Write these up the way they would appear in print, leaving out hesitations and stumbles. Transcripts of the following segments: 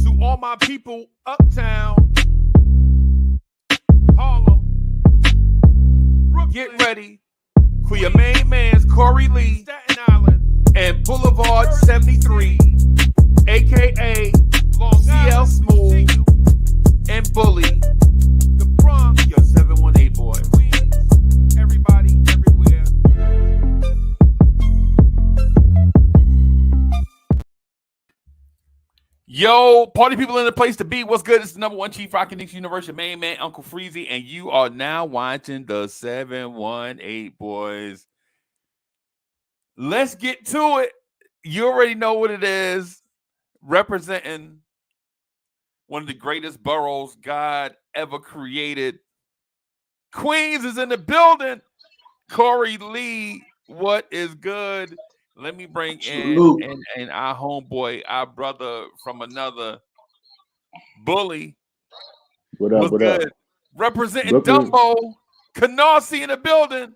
To all my people uptown, Harlem, Brooklyn, get ready for your main man's Corey Lee, Staten Island, and Boulevard 73, aka CL Smooth and Bully, the Bronx, your 718 boy. Queens, everybody, everywhere. Yo, party people in the place to be. What's good? It's the number one chief rockin' Knicks universe, your main man, Uncle Freezy, and you are now watching the 718 boys. Let's get to it. You already know what it is. Representing one of the greatest boroughs God ever created. Queens is in the building. Corey Lee, what is good? Let me bring in our homeboy, our brother from another, Bully. What up? What good? Up? Representing Dumbo, Canarsie in the building.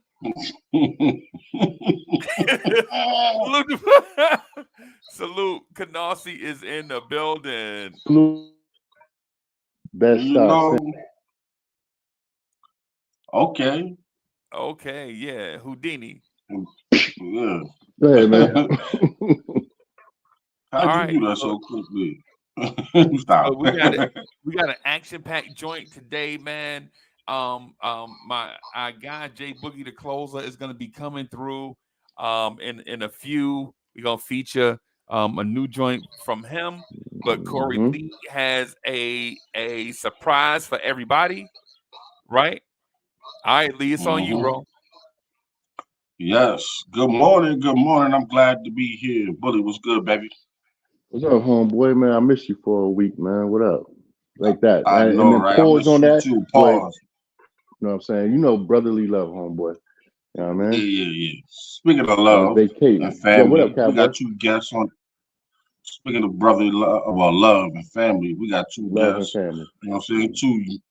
Salute. Canarsie is in the building. Best stop. Okay. Okay, yeah. Houdini. Yeah. Go ahead, man. How'd you do that so quickly? Stop. We got an action-packed joint today, man. Our guy Jay Boogie the closer is gonna be coming through in a few. We're gonna feature a new joint from him, but Corey Lee has a surprise for everybody, right? All right, Lee, it's on you, bro. Yes. Good morning. Good morning. I'm glad to be here. Bully, what's good, baby? What's up, homeboy, man? I missed you for a week, man. What up? Like that. I know, and then right? pause on that. Too. Pause. You know what I'm saying? You know brotherly love, homeboy. You know what I mean? Yeah. Speaking of love and family, yo, what up, Cowboy? We got two guests on. Speaking of brotherly love and family, we got two guests. You know what I'm saying?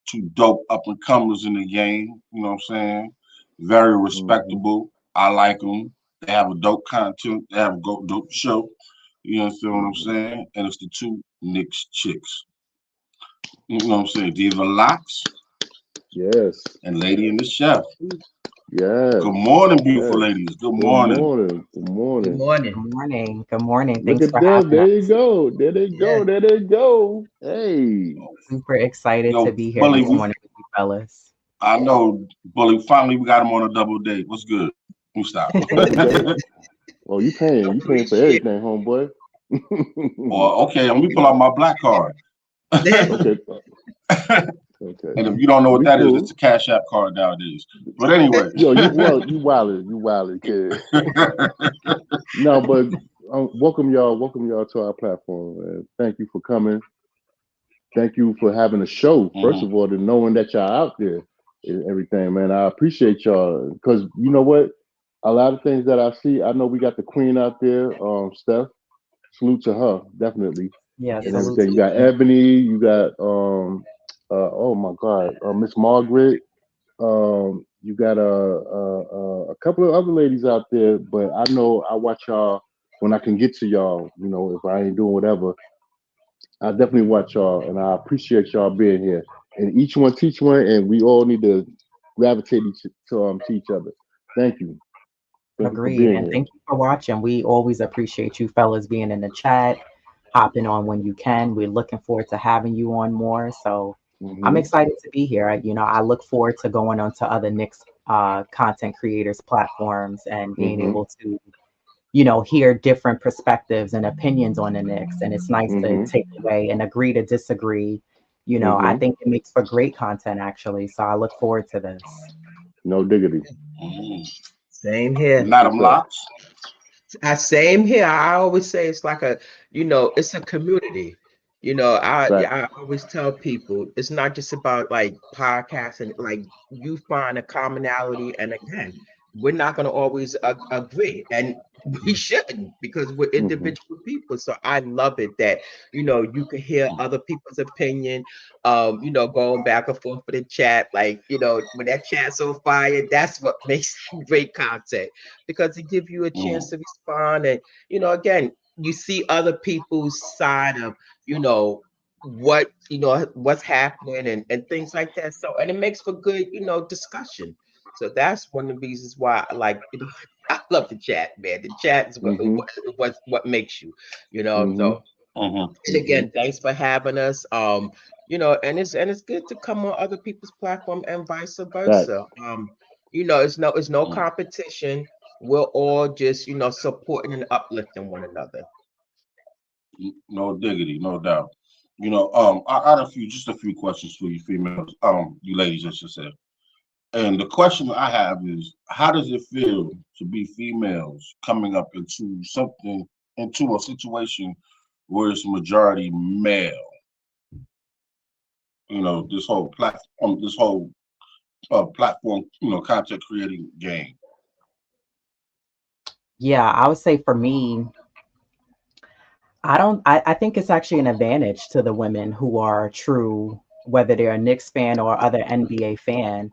Two dope up and comers in the game. You know what I'm saying? Very respectable. I like them. They have a dope content. They have a dope show. You understand what I'm saying? And it's the two Knicks chicks. You know what I'm saying? Diva Locks. Yes. And Lady in the Chef. Yes. Good morning, beautiful ladies. Good morning. Good morning. Good morning. Good morning. Good morning. Thanks for having us. There you go. There they go. There they go. Hey. Super excited to be here this morning with you fellas. I know, Bully. Finally, we got him on a double date. What's good? You stop. Well, you paying for everything, homeboy. Well, okay. Let me pull out my black card. Okay. And if you don't know what that is, it's a Cash App card nowadays. But anyway. Yo, you wildin', kid. No, but welcome y'all to our platform, man. Thank you for coming. Thank you for having a show, first of all, and knowing that y'all out there and everything, man. I appreciate y'all, because you know what? A lot of things that I see, I know we got the queen out there, Steph. Salute to her, definitely. Yeah, and everything. You got Ebony, you got oh my God, Miss Margaret. You got a couple of other ladies out there, but I know I watch y'all when I can get to y'all. You know, if I ain't doing whatever, I definitely watch y'all, and I appreciate y'all being here. And each one teach one, and we all need to gravitate to each other. Thank you. Agreed, and thank you for watching. We always appreciate you fellas being in the chat, hopping on when you can. We're looking forward to having you on more. So I'm excited to be here. You know, I look forward to going on to other Knicks content creators platforms and being able to, you know, hear different perspectives and opinions on the Knicks. And it's nice to take away and agree to disagree. You know, I think it makes for great content, actually. So I look forward to this. No diggity. Same here. Madam Locks. Same here. I always say it's like a, you know, it's a community. You know, I always tell people it's not just about like podcasting. Like you find a commonality, and again, we're not going to always agree, and we shouldn't, because we're individual people. So I love it that, you know, you can hear other people's opinion, you know, going back and forth for the chat. Like, you know, when that chat's on fire, that's what makes great content, because it gives you a chance to respond. And, you know, again, you see other people's side of, you know, what what's happening and things like that. So and it makes for good discussion. So that's one of the reasons why I like I love the chat, man. The chat is what makes you, So and again, thanks for having us. And it's good to come on other people's platform and vice versa. It's no competition. We're all just supporting and uplifting one another. No diggity, no doubt. I had just a few questions for you females, you ladies, I should say. And the question I have is, how does it feel to be females coming up into a situation where it's majority male? This whole platform, content creating game. Yeah, I would say for me, I think it's actually an advantage to the women who are true, whether they're a Knicks fan or other NBA fan.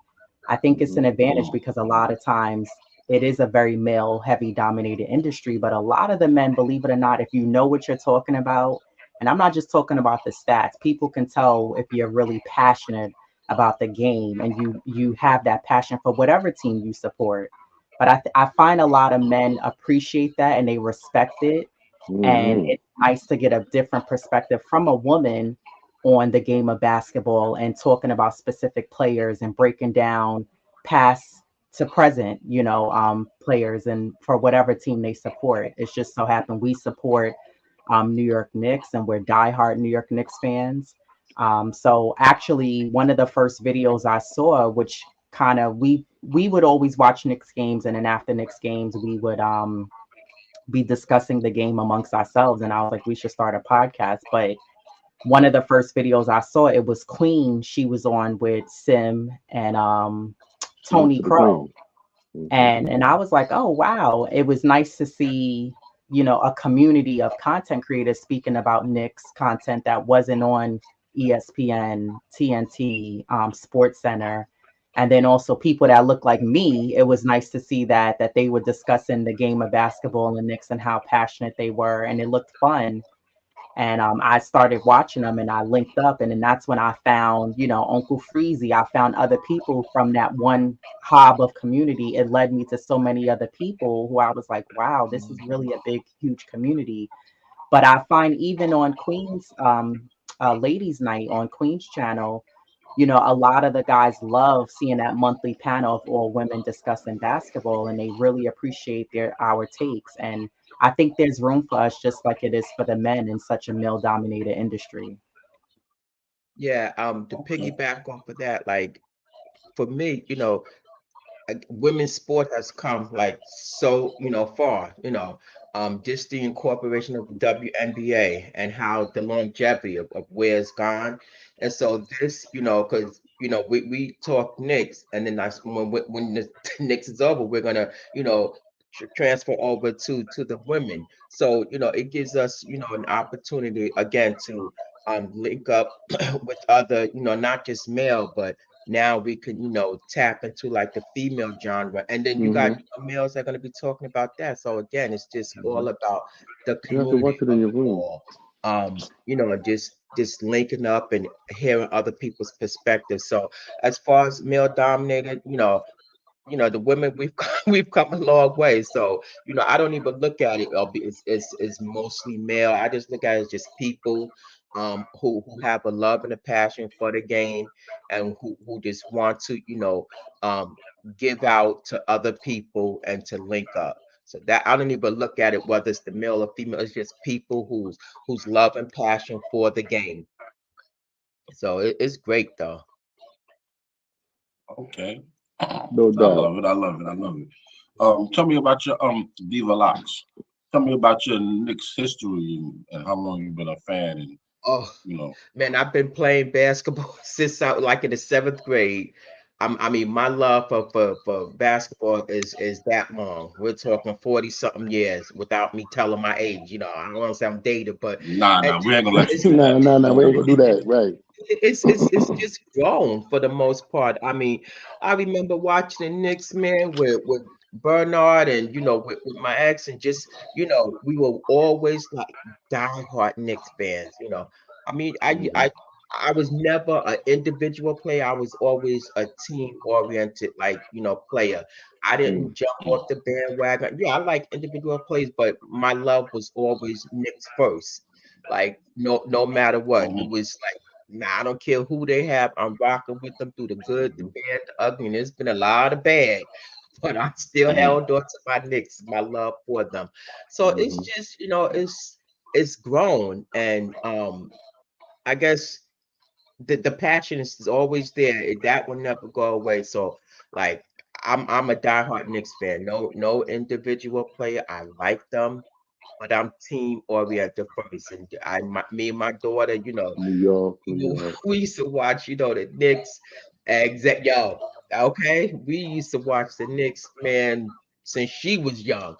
I think it's an advantage because a lot of times it is a very male heavy dominated industry, but a lot of the men, believe it or not, if you know what you're talking about, and I'm not just talking about the stats, people can tell if you're really passionate about the game and you have that passion for whatever team you support. But I find a lot of men appreciate that and they respect it, and it's nice to get a different perspective from a woman on the game of basketball and talking about specific players and breaking down past to present, players and for whatever team they support. It's just so happened we support New York Knicks and we're diehard New York Knicks fans. So actually, one of the first videos I saw, which kind of we would always watch Knicks games, and then after Knicks games, we would be discussing the game amongst ourselves, and I was like, we should start a podcast. But one of the first videos I saw, it was Queen. She was on with Sim and Tony Crow. And I was like, oh wow, it was nice to see, a community of content creators speaking about Knicks content that wasn't on ESPN, TNT, Sports Center. And then also people that look like me. It was nice to see that they were discussing the game of basketball and the Knicks and how passionate they were, and it looked fun. And I started watching them and I linked up. And then that's when I found, Uncle Freezy. I found other people from that one hub of community. It led me to so many other people who I was like, wow, this is really a big, huge community. But I find even on Queen's Ladies Night on Queen's channel, a lot of the guys love seeing that monthly panel of all women discussing basketball, and they really appreciate our takes. And I think there's room for us, just like it is for the men in such a male-dominated industry. Yeah, to piggyback off of that, like for me, women's sport has come like so far, just the incorporation of the WNBA and how the longevity of where it's gone. And so this, because we talk Knicks, and then that's when the Knicks is over, we're gonna transfer over to the women. So it gives us an opportunity again to link up with other, not just male, but now we can, tap into like the female genre, and then you got males that are going to be talking about that. So again, it's just all about the community of it all. Just linking up and hearing other people's perspectives. So as far as male dominated, the women we've come a long way. So I don't even look at it it's mostly male. I just look at it as just people who have a love and a passion for the game, and who just want to give out to other people and to link up. So that I don't even look at it whether it's the male or female. It's just people whose love and passion for the game. So it's great though. Okay. No doubt. I love it. Tell me about your Diva Locks. Tell me about your Knicks history and how long you've been a fan, and Oh you know. man, I've been playing basketball since I like in the seventh grade. I mean, my love for basketball is that long. We're talking 40 something years without me telling my age. I don't want to sound dated, but Nah, we ain't gonna let you it's do that. No, we ain't gonna do that, right? it's just grown for the most part. I mean, I remember watching the Knicks, man, with Bernard and with my ex, and just we were always like diehard Knicks fans. I mean, I was never an individual player. I was always a team oriented, like, player. I didn't jump off the bandwagon. Yeah, I like individual plays, but my love was always Knicks first. Like, no matter what, it was like, nah, I don't care who they have. I'm rocking with them through the good, the bad, the ugly. And there's been a lot of bad, but I still held on to my Knicks, my love for them. So it's just, it's grown, and I guess the passion is always there. That will never go away. So, like, I'm a diehard Knicks fan. No individual player. I like them, but I'm team oriented first. And me and my daughter, New York. we used to watch, the Knicks. Yo, okay, we used to watch the Knicks, man, since she was young.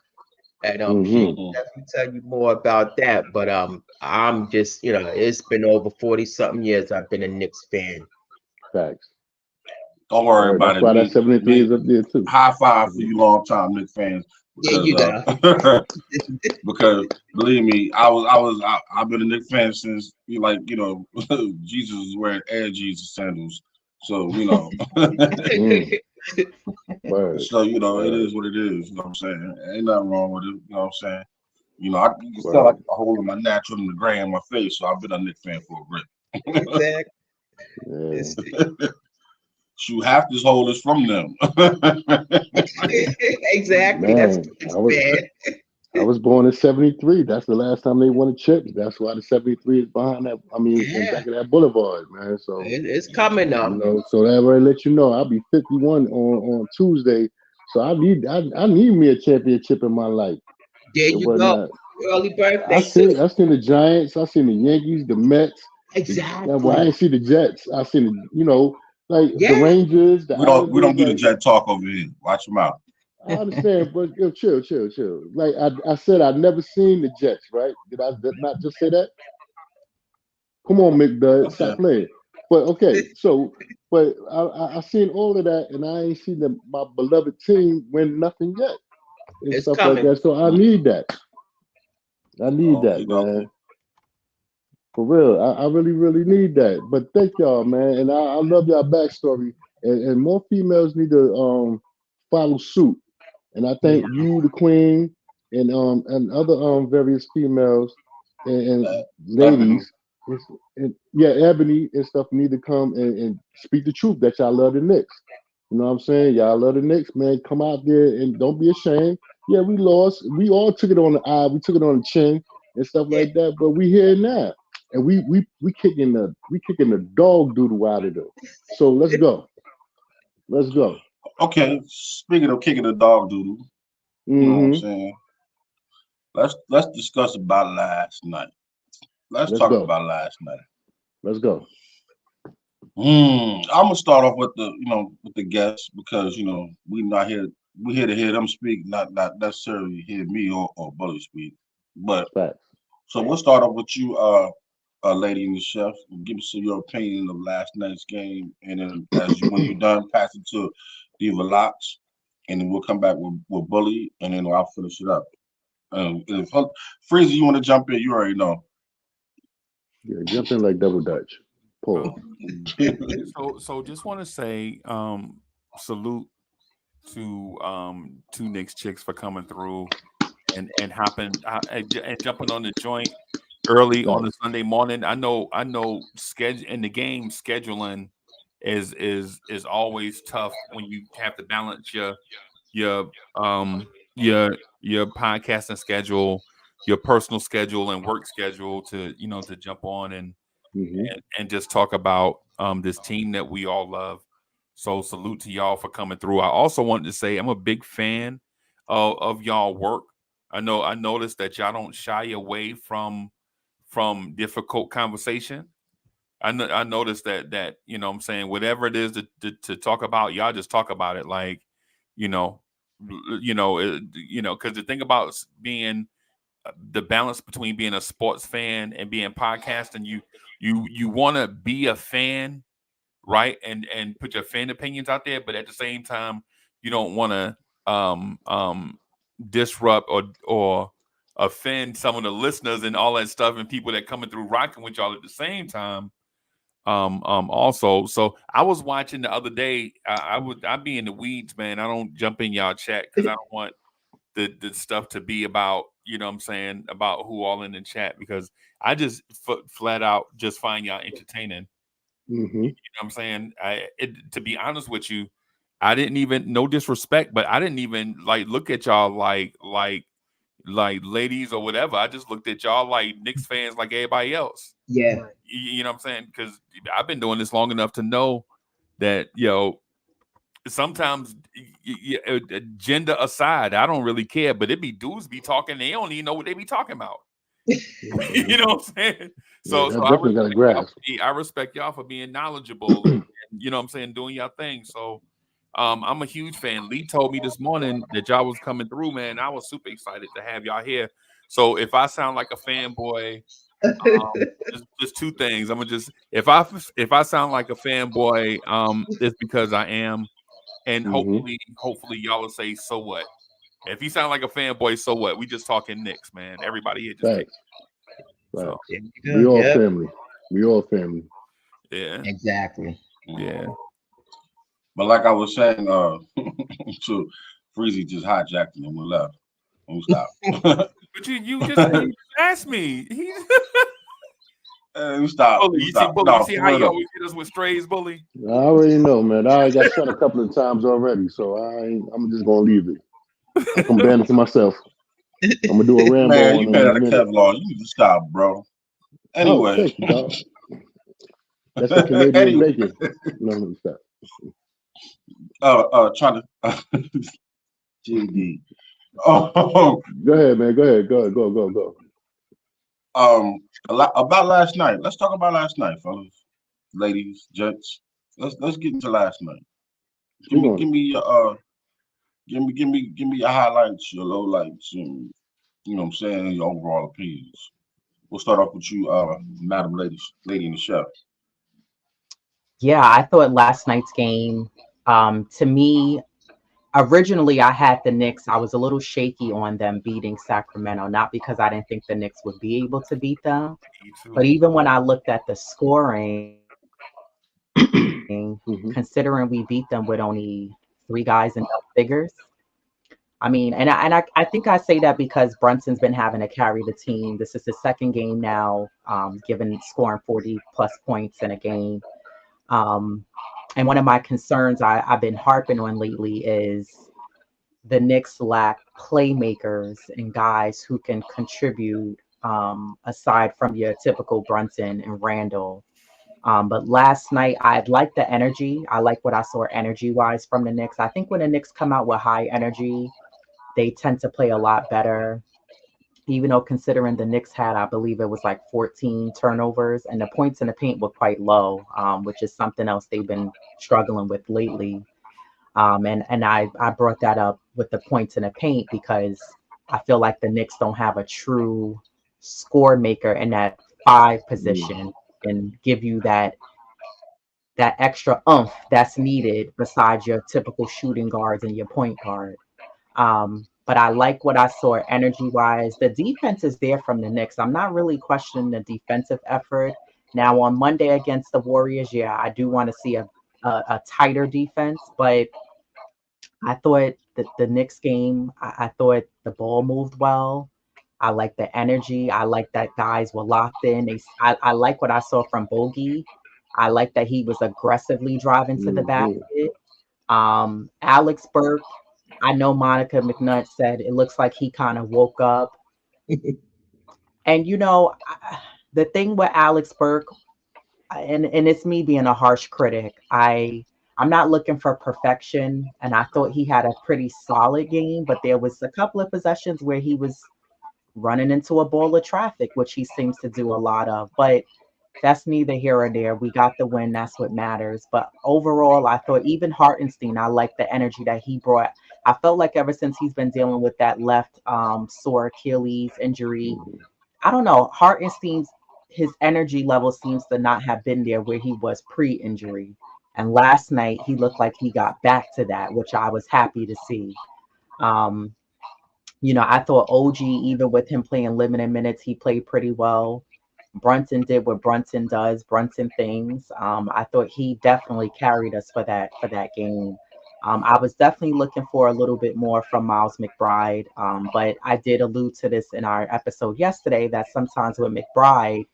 And she can definitely tell you more about that. But I'm just, it's been over 40 something years I've been a Knicks fan. Facts. Don't worry about it. That's why that 73 is up there too. High five for you long time Knicks fans. Because, because believe me, I've been a Knicks fan since Jesus was wearing Air Jesus sandals. So So it is what it is. You know what I'm saying? Ain't nothing wrong with it. You know what I'm saying? I can feel like a hole in my natural and the gray in my face. So I've been a Knicks fan for a grip. Exactly. You half this hole is from them. Exactly. Man, I was born in 73. That's the last time they won a chip. That's why the 73 is behind that. I mean, in back of that boulevard, man. So it's coming up. So that already let you know I'll be 51 on Tuesday. So I need me a championship in my life. There you go. Early birthday. I seen the Giants. I seen the Yankees, the Mets. Exactly. Well, I didn't see the Jets. I seen the Rangers. We don't do the Jet talk over here. Watch them out. I understand, but chill. Like I said, I've never seen the Jets, right? Did I not just say that? Come on, McDudd, stop playing. But okay, but I seen all of that, and I ain't seen my beloved team win nothing yet, and it's stuff coming. like that. So I need that. Man. For real, I really, really need that. But thank y'all, man, and I love y'all backstory, and more females need to follow suit. And I think you, the queen, and other various females and ladies, Ebony and stuff need to come and speak the truth that y'all love the Knicks. You know what I'm saying? Y'all love the Knicks, man. Come out there and don't be ashamed. Yeah, we lost. We all took it on the eye. We took it on the chin and stuff like that. But we here now, and we kicking the dog doodle out of them. So let's go. Let's go. Okay, speaking of kicking the dog doodle, you know what I'm saying? Let's discuss about last night. Let's talk about last night. Let's go. I'm gonna start off with the guests because we not here. We here to hear them speak, not necessarily hear me or Bully speak. But so we'll start off with you, Lady and the Chef. Give us your opinion of last night's game, and then when you're done, pass it to Diva Locks, and then we'll come back with Bully, and then I'll finish it up. If Freezy, you want to jump in? You already know. Yeah, jump in like double dutch. Pull. So just want to say salute to two Knicks chicks for coming through and hopping and jumping on the joint early on a Sunday morning. I know in the game scheduling is always tough when you have to balance your podcasting schedule, your personal schedule and work schedule to jump on and just talk about this team that we all love. So salute to y'all for coming through. I also wanted to say I'm a big fan of y'all work. I noticed that y'all don't shy away from difficult conversation. I noticed that what I'm saying, whatever it is to talk about, y'all just talk about it like because the thing about being the balance between being a sports fan and being podcasting, you want to be a fan, right, and put your fan opinions out there, but at the same time you don't want to disrupt or offend some of the listeners and all that stuff, and people that coming through rocking with y'all at the same time. Also, so I was watching the other day. I'd be in the weeds, man. I don't jump in y'all chat because I don't want the stuff to be about, you know what I'm saying, about who all in the chat, because I just flat out just find y'all entertaining. Mm-hmm. You know what I'm saying? To be honest with you, I didn't even, no disrespect, but I didn't even like look at y'all like ladies or whatever. I just looked at y'all like Knicks fans like everybody else. Yeah. You know what I'm saying? Because I've been doing this long enough to know that, sometimes gender aside, I don't really care, but it be dudes be talking, they don't even know what they be talking about. You know what I'm saying? So, I respect y'all for being knowledgeable and, you know what I'm saying, doing y'all thing. So I'm a huge fan. Lee told me this morning that y'all was coming through, man. I was super excited to have y'all here. So if I sound like a fanboy, just two things. I'm gonna just, if I sound like a fanboy, it's because I am. And hopefully y'all will say, so what? If you sound like a fanboy, so what? We just talking Knicks, man. Everybody here just take. So, we all family. We all family. Yeah. Exactly. Yeah. But like I was saying, to Freezy just hijacked me and we left. And we stopped. But you just asked me. We stopped. Bully, you see, Bully, you see how you always hit us with strays, Bully? I already know, man. I already got shot a couple of times already, so I'm just gonna leave it. I'm gonna ban it to myself. I'm gonna do a Rambo. Man, you better Kevlar. You need to stop, bro. Anyway. Oh, thank you, dog. That's the Canadian bacon. No, stop. Trying to JD. Oh, go ahead, man. Go ahead. Go. About last night. Let's talk about last night, fellas, ladies, gents. Let's get into last night. Give me your highlights, your lowlights, and you know what I'm saying, your overall opinions. We'll start off with you, Madam Lady in the Chef. Yeah, I thought last night's game, to me, originally I had the Knicks. I was a little shaky on them beating Sacramento, not because I didn't think the Knicks would be able to beat them, but even when I looked at the scoring, considering we beat them with only 3 guys in double figures. I mean, and I think I say that because Brunson's been having to carry the team. This is his second game now, scoring 40 plus points in a game. And one of my concerns I've been harping on lately is the Knicks lack playmakers and guys who can contribute aside from your typical Brunson and Randall. But last night, I liked the energy. I like what I saw energy-wise from the Knicks. I think when the Knicks come out with high energy, they tend to play a lot better. Even though considering the Knicks had, I believe it was like 14 turnovers, and the points in the paint were quite low, which is something else they've been struggling with lately. And I brought that up with the points in the paint because I feel like the Knicks don't have a true score maker in that 5 position and give you that extra oomph that's needed besides your typical shooting guards and your point guard. But I like what I saw energy-wise. The defense is there from the Knicks. I'm not really questioning the defensive effort. Now, on Monday against the Warriors, yeah, I do want to see a tighter defense. But I thought the Knicks game, I thought the ball moved well. I like the energy. I like that guys were locked in. I like what I saw from Bogey. I like that he was aggressively driving to the basket. Alex Burke, I know Monica McNutt said it looks like he kind of woke up. And, the thing with Alex Burke, and it's me being a harsh critic, I'm not looking for perfection. And I thought he had a pretty solid game, but there was a couple of possessions where he was running into a ball of traffic, which he seems to do a lot of. But that's neither here or there. We got the win. That's what matters. But overall, I thought even Hartenstein, I like the energy that he brought. I felt like ever since he's been dealing with that left sore Achilles injury, I don't know, Hartenstein's, his energy level seems to not have been there where he was pre-injury. And last night, he looked like he got back to that, which I was happy to see. I thought OG, even with him playing limited minutes, he played pretty well. Brunson did what Brunson does, Brunson things. I thought he definitely carried us for that game. I was definitely looking for a little bit more from Miles McBride, but I did allude to this in our episode yesterday that sometimes with McBride,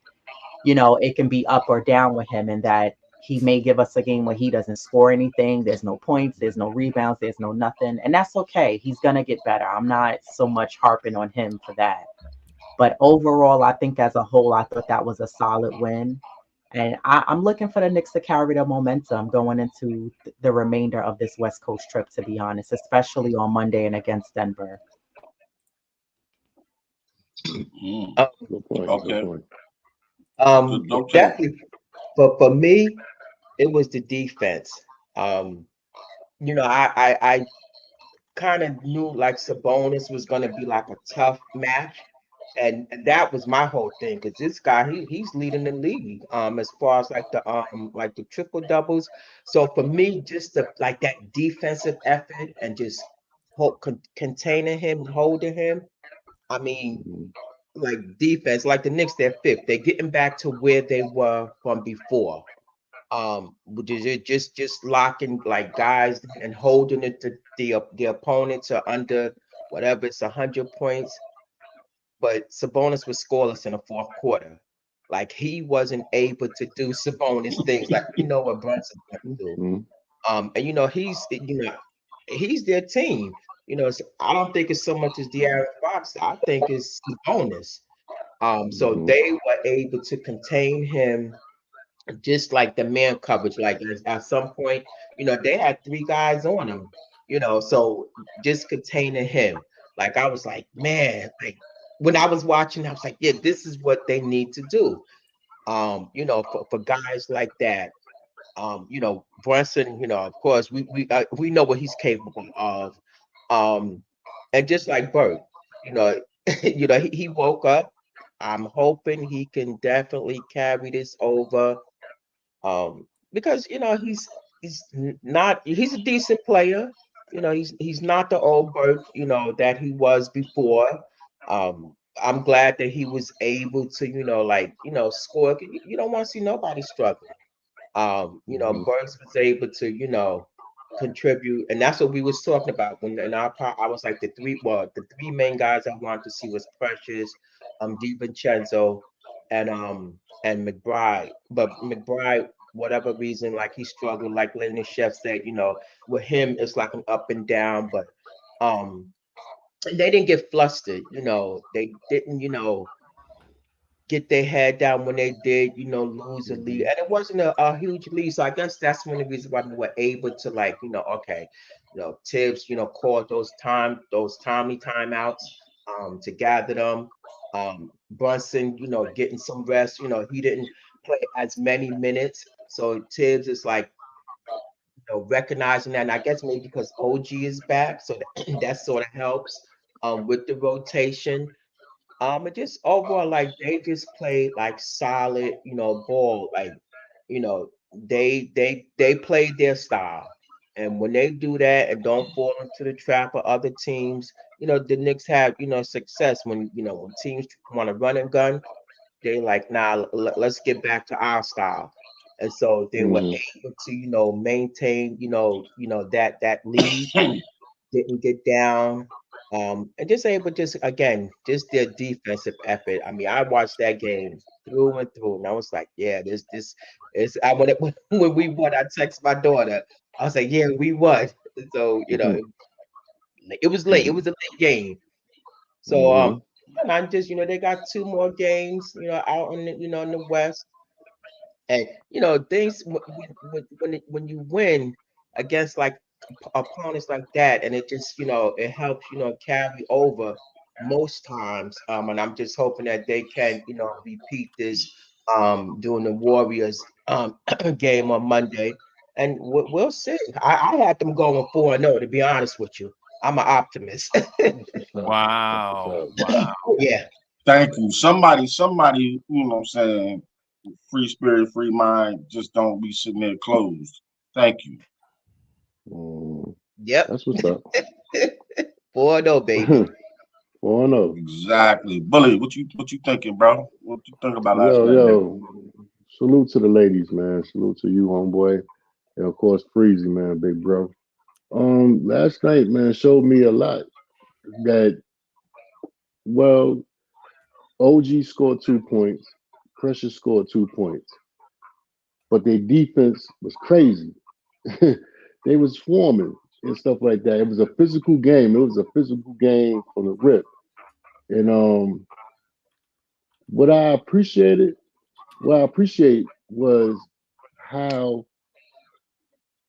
it can be up or down with him, and that he may give us a game where he doesn't score anything. There's no points, there's no rebounds, there's no nothing. And that's okay. He's going to get better. I'm not so much harping on him for that. But overall, I think as a whole, I thought that was a solid win. And I'm looking for the Knicks to carry the momentum going into the remainder of this West Coast trip, to be honest, especially on Monday and against Denver. Good point. Okay. Good point. Definitely. But for me, it was the defense. I kind of knew like Sabonis was going to be like a tough match, and that was my whole thing, because this guy he's leading the league as far as like the triple doubles. So for me, just like that defensive effort and just containing him and holding him. I mean, like defense, like the Knicks, they're fifth. They're getting back to where they were from before. Which is it just locking like guys and holding it to the opponent to under whatever it's 100 points. But Sabonis was scoreless in the fourth quarter. Like he wasn't able to do Sabonis things like what Brunson can do. And he's their team. So I don't think it's so much as De'Aaron Fox. I think it's Sabonis. So they were able to contain him, just like the man coverage. Like at some point, they had three guys on him. So just containing him. Like I was like, man, like when I was watching, I was like, yeah, this is what they need to do. For guys like that. Brunson, of course, we know what he's capable of. And just like Bert, you know, he woke up. I'm hoping he can definitely carry this over. Because he's a decent player. He's not the old Bert, that he was before. I'm glad that he was able to, score. You don't want to see nobody struggle. Burks was able to, contribute, and that's what we was talking about when in our part. I was like the three main guys I wanted to see was Precious, DiVincenzo, and McBride. But McBride, whatever reason, like he struggled, like Lenny Chef said, with him it's like an up and down, but they didn't get flustered, they didn't, get their head down when they did, lose a lead. And it wasn't a huge lead. So I guess that's one of the reasons why we were able to okay, Tibbs, called those timely timeouts to gather them. Brunson, getting some rest, he didn't play as many minutes. So Tibbs is like, recognizing that. And I guess maybe because OG is back, so that sort of helps with the rotation. And just overall, like they just played like solid, ball. Like, they played their style. And when they do that and don't fall into the trap of other teams, the Knicks have, success when teams want to run and gun, they like, nah, let's get back to our style. And so they were able to, maintain, that lead, didn't get down. And just able, just again, just their defensive effort. I mean, I watched that game through and through, and I was like, yeah, this is. When we won, I text my daughter. I was like, yeah, we won. So it was late. It was a late game. So and I just, they got two more games, out in the, in the West. And things when you win against like opponents like that, and it just it helps carry over most times. And I'm just hoping that they can repeat this during the Warriors game on Monday, and we'll see. I had them going 4-0. To be honest with you, I'm an optimist. Wow. Yeah. Thank you. Somebody, what I'm saying, free spirit, free mind, just don't be sitting there closed. Thank you. Yep. That's what's up. 4-0, baby. 4-0. Exactly. Bully, what you thinking, bro? What you think about last night? Yo, salute to the ladies, man. Salute to you, homeboy. And of course, Freezy, man, big bro. Last night, man, showed me a lot that, well, OG scored 2 points, Precious scored 2 points, but their defense was crazy. They was swarming and stuff like that. It was a physical game. It was a physical game from the rip. And what I appreciate was how,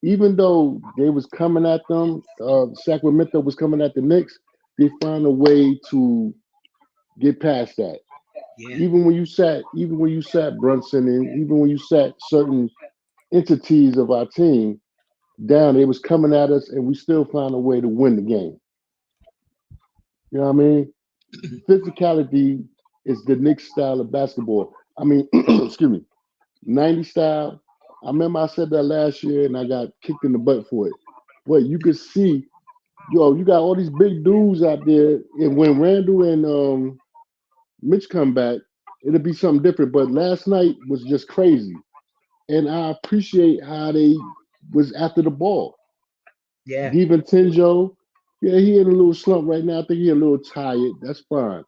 even though they was coming at them, Sacramento was coming at the Knicks, they found a way to get past that. Yeah. Even when you sat Brunson, and even when you sat certain entities of our team down, they was coming at us, and we still found a way to win the game. You know what I mean? Physicality is the Knicks style of basketball. I mean, excuse me, 90 style. I remember I said that last year, and I got kicked in the butt for it. But you could see, you got all these big dudes out there, and when Randall and Mitch come back, it'll be something different. But last night was just crazy, and I appreciate how they was after the ball. Yeah. DiVincenzo, yeah, he in a little slump right now. I think he a little tired. That's fine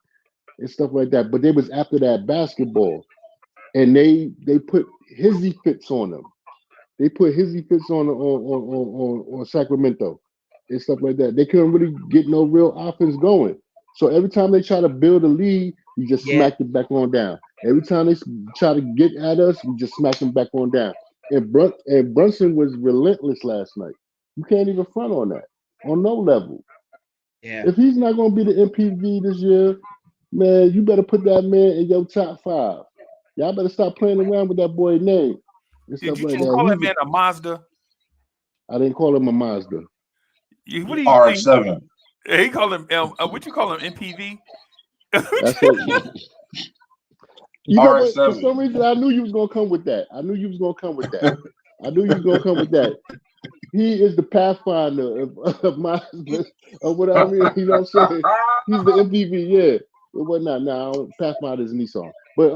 and stuff like that. But they was after that basketball, and they put hizzy fits on them. They put hizzy fits on Sacramento and stuff like that. They couldn't really get no real offense going. So every time they try to build a lead, we just smacked it back on down. Every time they try to get at us, we just smack them back on down. And Brunson was relentless last night. You can't even front on that on no level. Yeah. If he's not going to be the MPV this year, man, you better put that man in your top 5. Y'all better stop playing around with that boy's name and Did stuff you like just that. call that man a Mazda? I didn't call him a Mazda. What do you RX-7. think? He called him. What you call him? MPV. That's it. You know what? For some reason, I knew you was gonna come with that. I knew you was gonna come with that. He is the Pathfinder of Mazda, or what I mean. You know what I'm saying? He's the MPV, yeah. But whatnot. Now Pathfinder is Nissan. But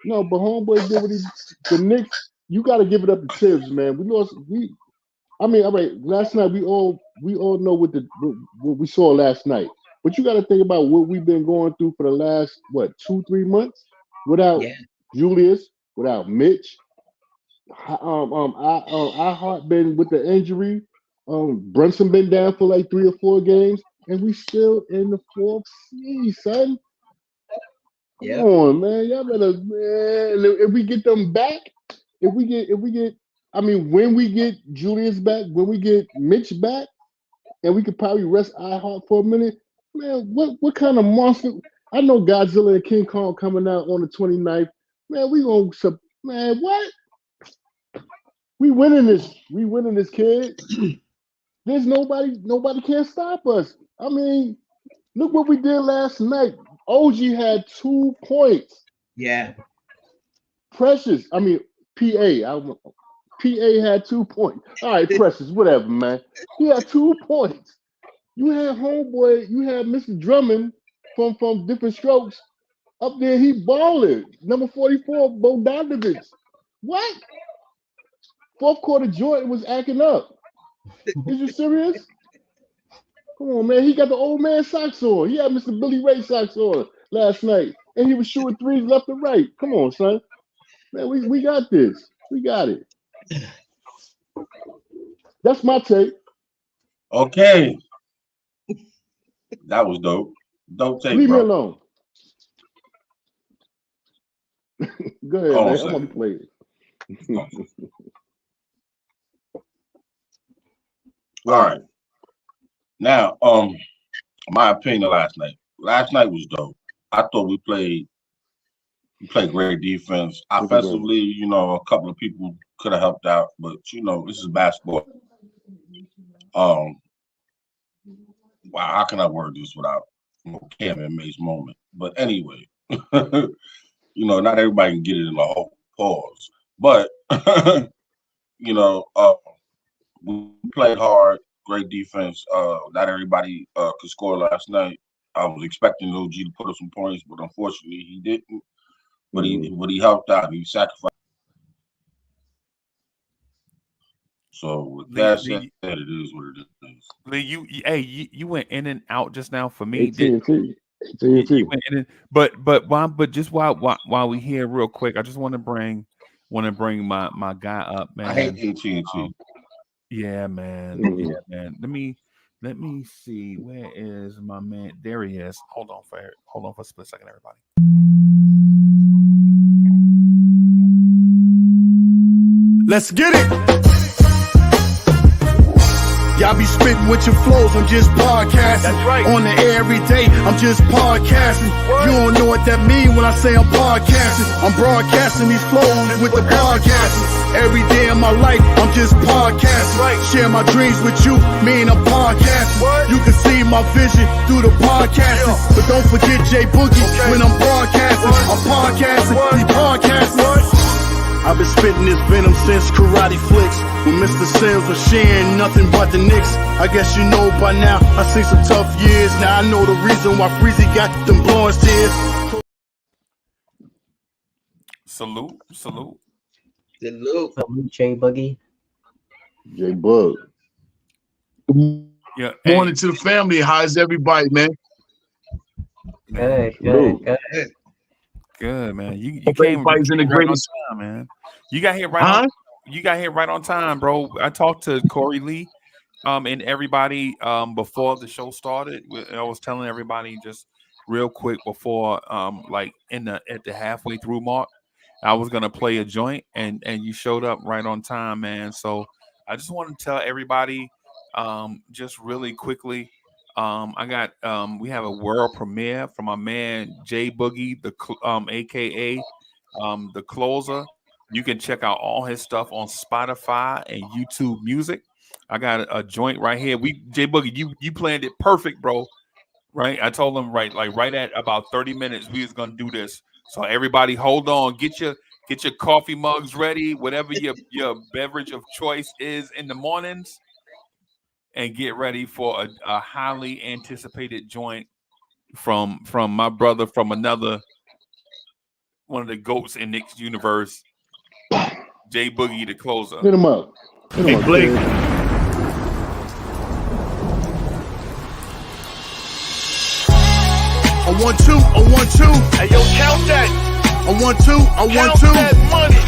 no, but homeboy did what he. The Knicks, you got to give it up to Tibbs, man. We lost. I mean, all right. Last night we all know what we saw last night. But you got to think about what we've been going through for the last 2-3 months without Julius, without Mitch. I Hart been with the injury. Brunson been down for like 3 or 4 games, and we still in the 4th seed, son. Come on, man. Y'all better, man. If we get them back, if we get, I mean, when we get Julius back, when we get Mitch back, and we could probably rest iHeart for a minute, man, what kind of monster? I know Godzilla and King Kong coming out on the 29th. Man, we gonna, man, what? We winning this, kid. There's nobody can stop us. I mean, look what we did last night. OG had 2 points. Yeah. Precious, I mean, PA had 2 points. All right, Precious, whatever, man. He had 2 points. You had homeboy, you had Mr. Drummond from Different Strokes up there. He balling. Number 44, Bogdanovich. What? 4th quarter, Jordan was acting up. Is you serious? Come on, man. He got the old man socks on. He had Mr. Billy Ray socks on last night, and he was shooting threes left and right. Come on, son. Man, we got this. We got it. That's my take. Okay. That was dope. Dope take, Leave bro. me alone. Go ahead, man. I'm gonna play it. All right. Now, my opinion last night. Last night was dope. I thought we played great defense. Offensively, a couple of people could have helped out, but this is basketball. Wow, how can I word this without Cam and May's moment? But anyway, not everybody can get it in the whole pause. But we played hard, great defense. Not everybody could score last night. I was expecting OG to put up some points, but unfortunately he didn't. But he helped out. He sacrificed. So with that said, it is what it is. Lee, you went in and out just now for me. AT&T. You went in and, but just while we here real quick, I just want to bring my guy up, man. I hate AT&T. Yeah, man. Yeah, man. Let me see. Where is my man? There he is. Hold on for a split second, everybody. Let's get it. Y'all be spitting with your flows, I'm just podcasting. That's right. On the air every day, I'm just podcasting. You don't know what that mean when I say I'm podcasting. I'm broadcasting these flows with the podcasting. Every day of my life, I'm just podcasting. Right. Share my dreams with you, mean I'm podcasting. You can see my vision through the podcasting. But don't forget J Boogie when I'm broadcasting. I'm podcasting, he's podcasting. I've been spitting this venom since Karate Flicks. When Mr. Sales was sharing nothing but the Knicks. I guess you know by now, I seen some tough years. Now I know the reason why Freezy got them blowing tears. Salute. Salute, J Boogie. J Bug. Yeah. Morning to the family. How's everybody, man? Good. Good, man. You Hope came everybody's in the right greatest on time, man. You got here right on. You got here right on time, bro. I talked to Corey Lee, and everybody before the show started. I was telling everybody just real quick before like at the halfway through mark, I was gonna play a joint, and you showed up right on time, man. So I just want to tell everybody just really quickly. I got we have a world premiere from my man J Boogie, aka the Closer. You can check out all his stuff on Spotify and YouTube Music. I got a joint right here. J Boogie, you planned it perfect, bro. Right? I told him right at about 30 minutes we was gonna do this. So everybody, hold on, get your coffee mugs ready, whatever your beverage of choice is in the mornings. And get ready for a highly anticipated joint from my brother from one of the GOATs in Knicks universe, J Boogie, the Closer. Hit him up. Hey, Blake. I want two. Hey, yo, count that. I want two. Count that money.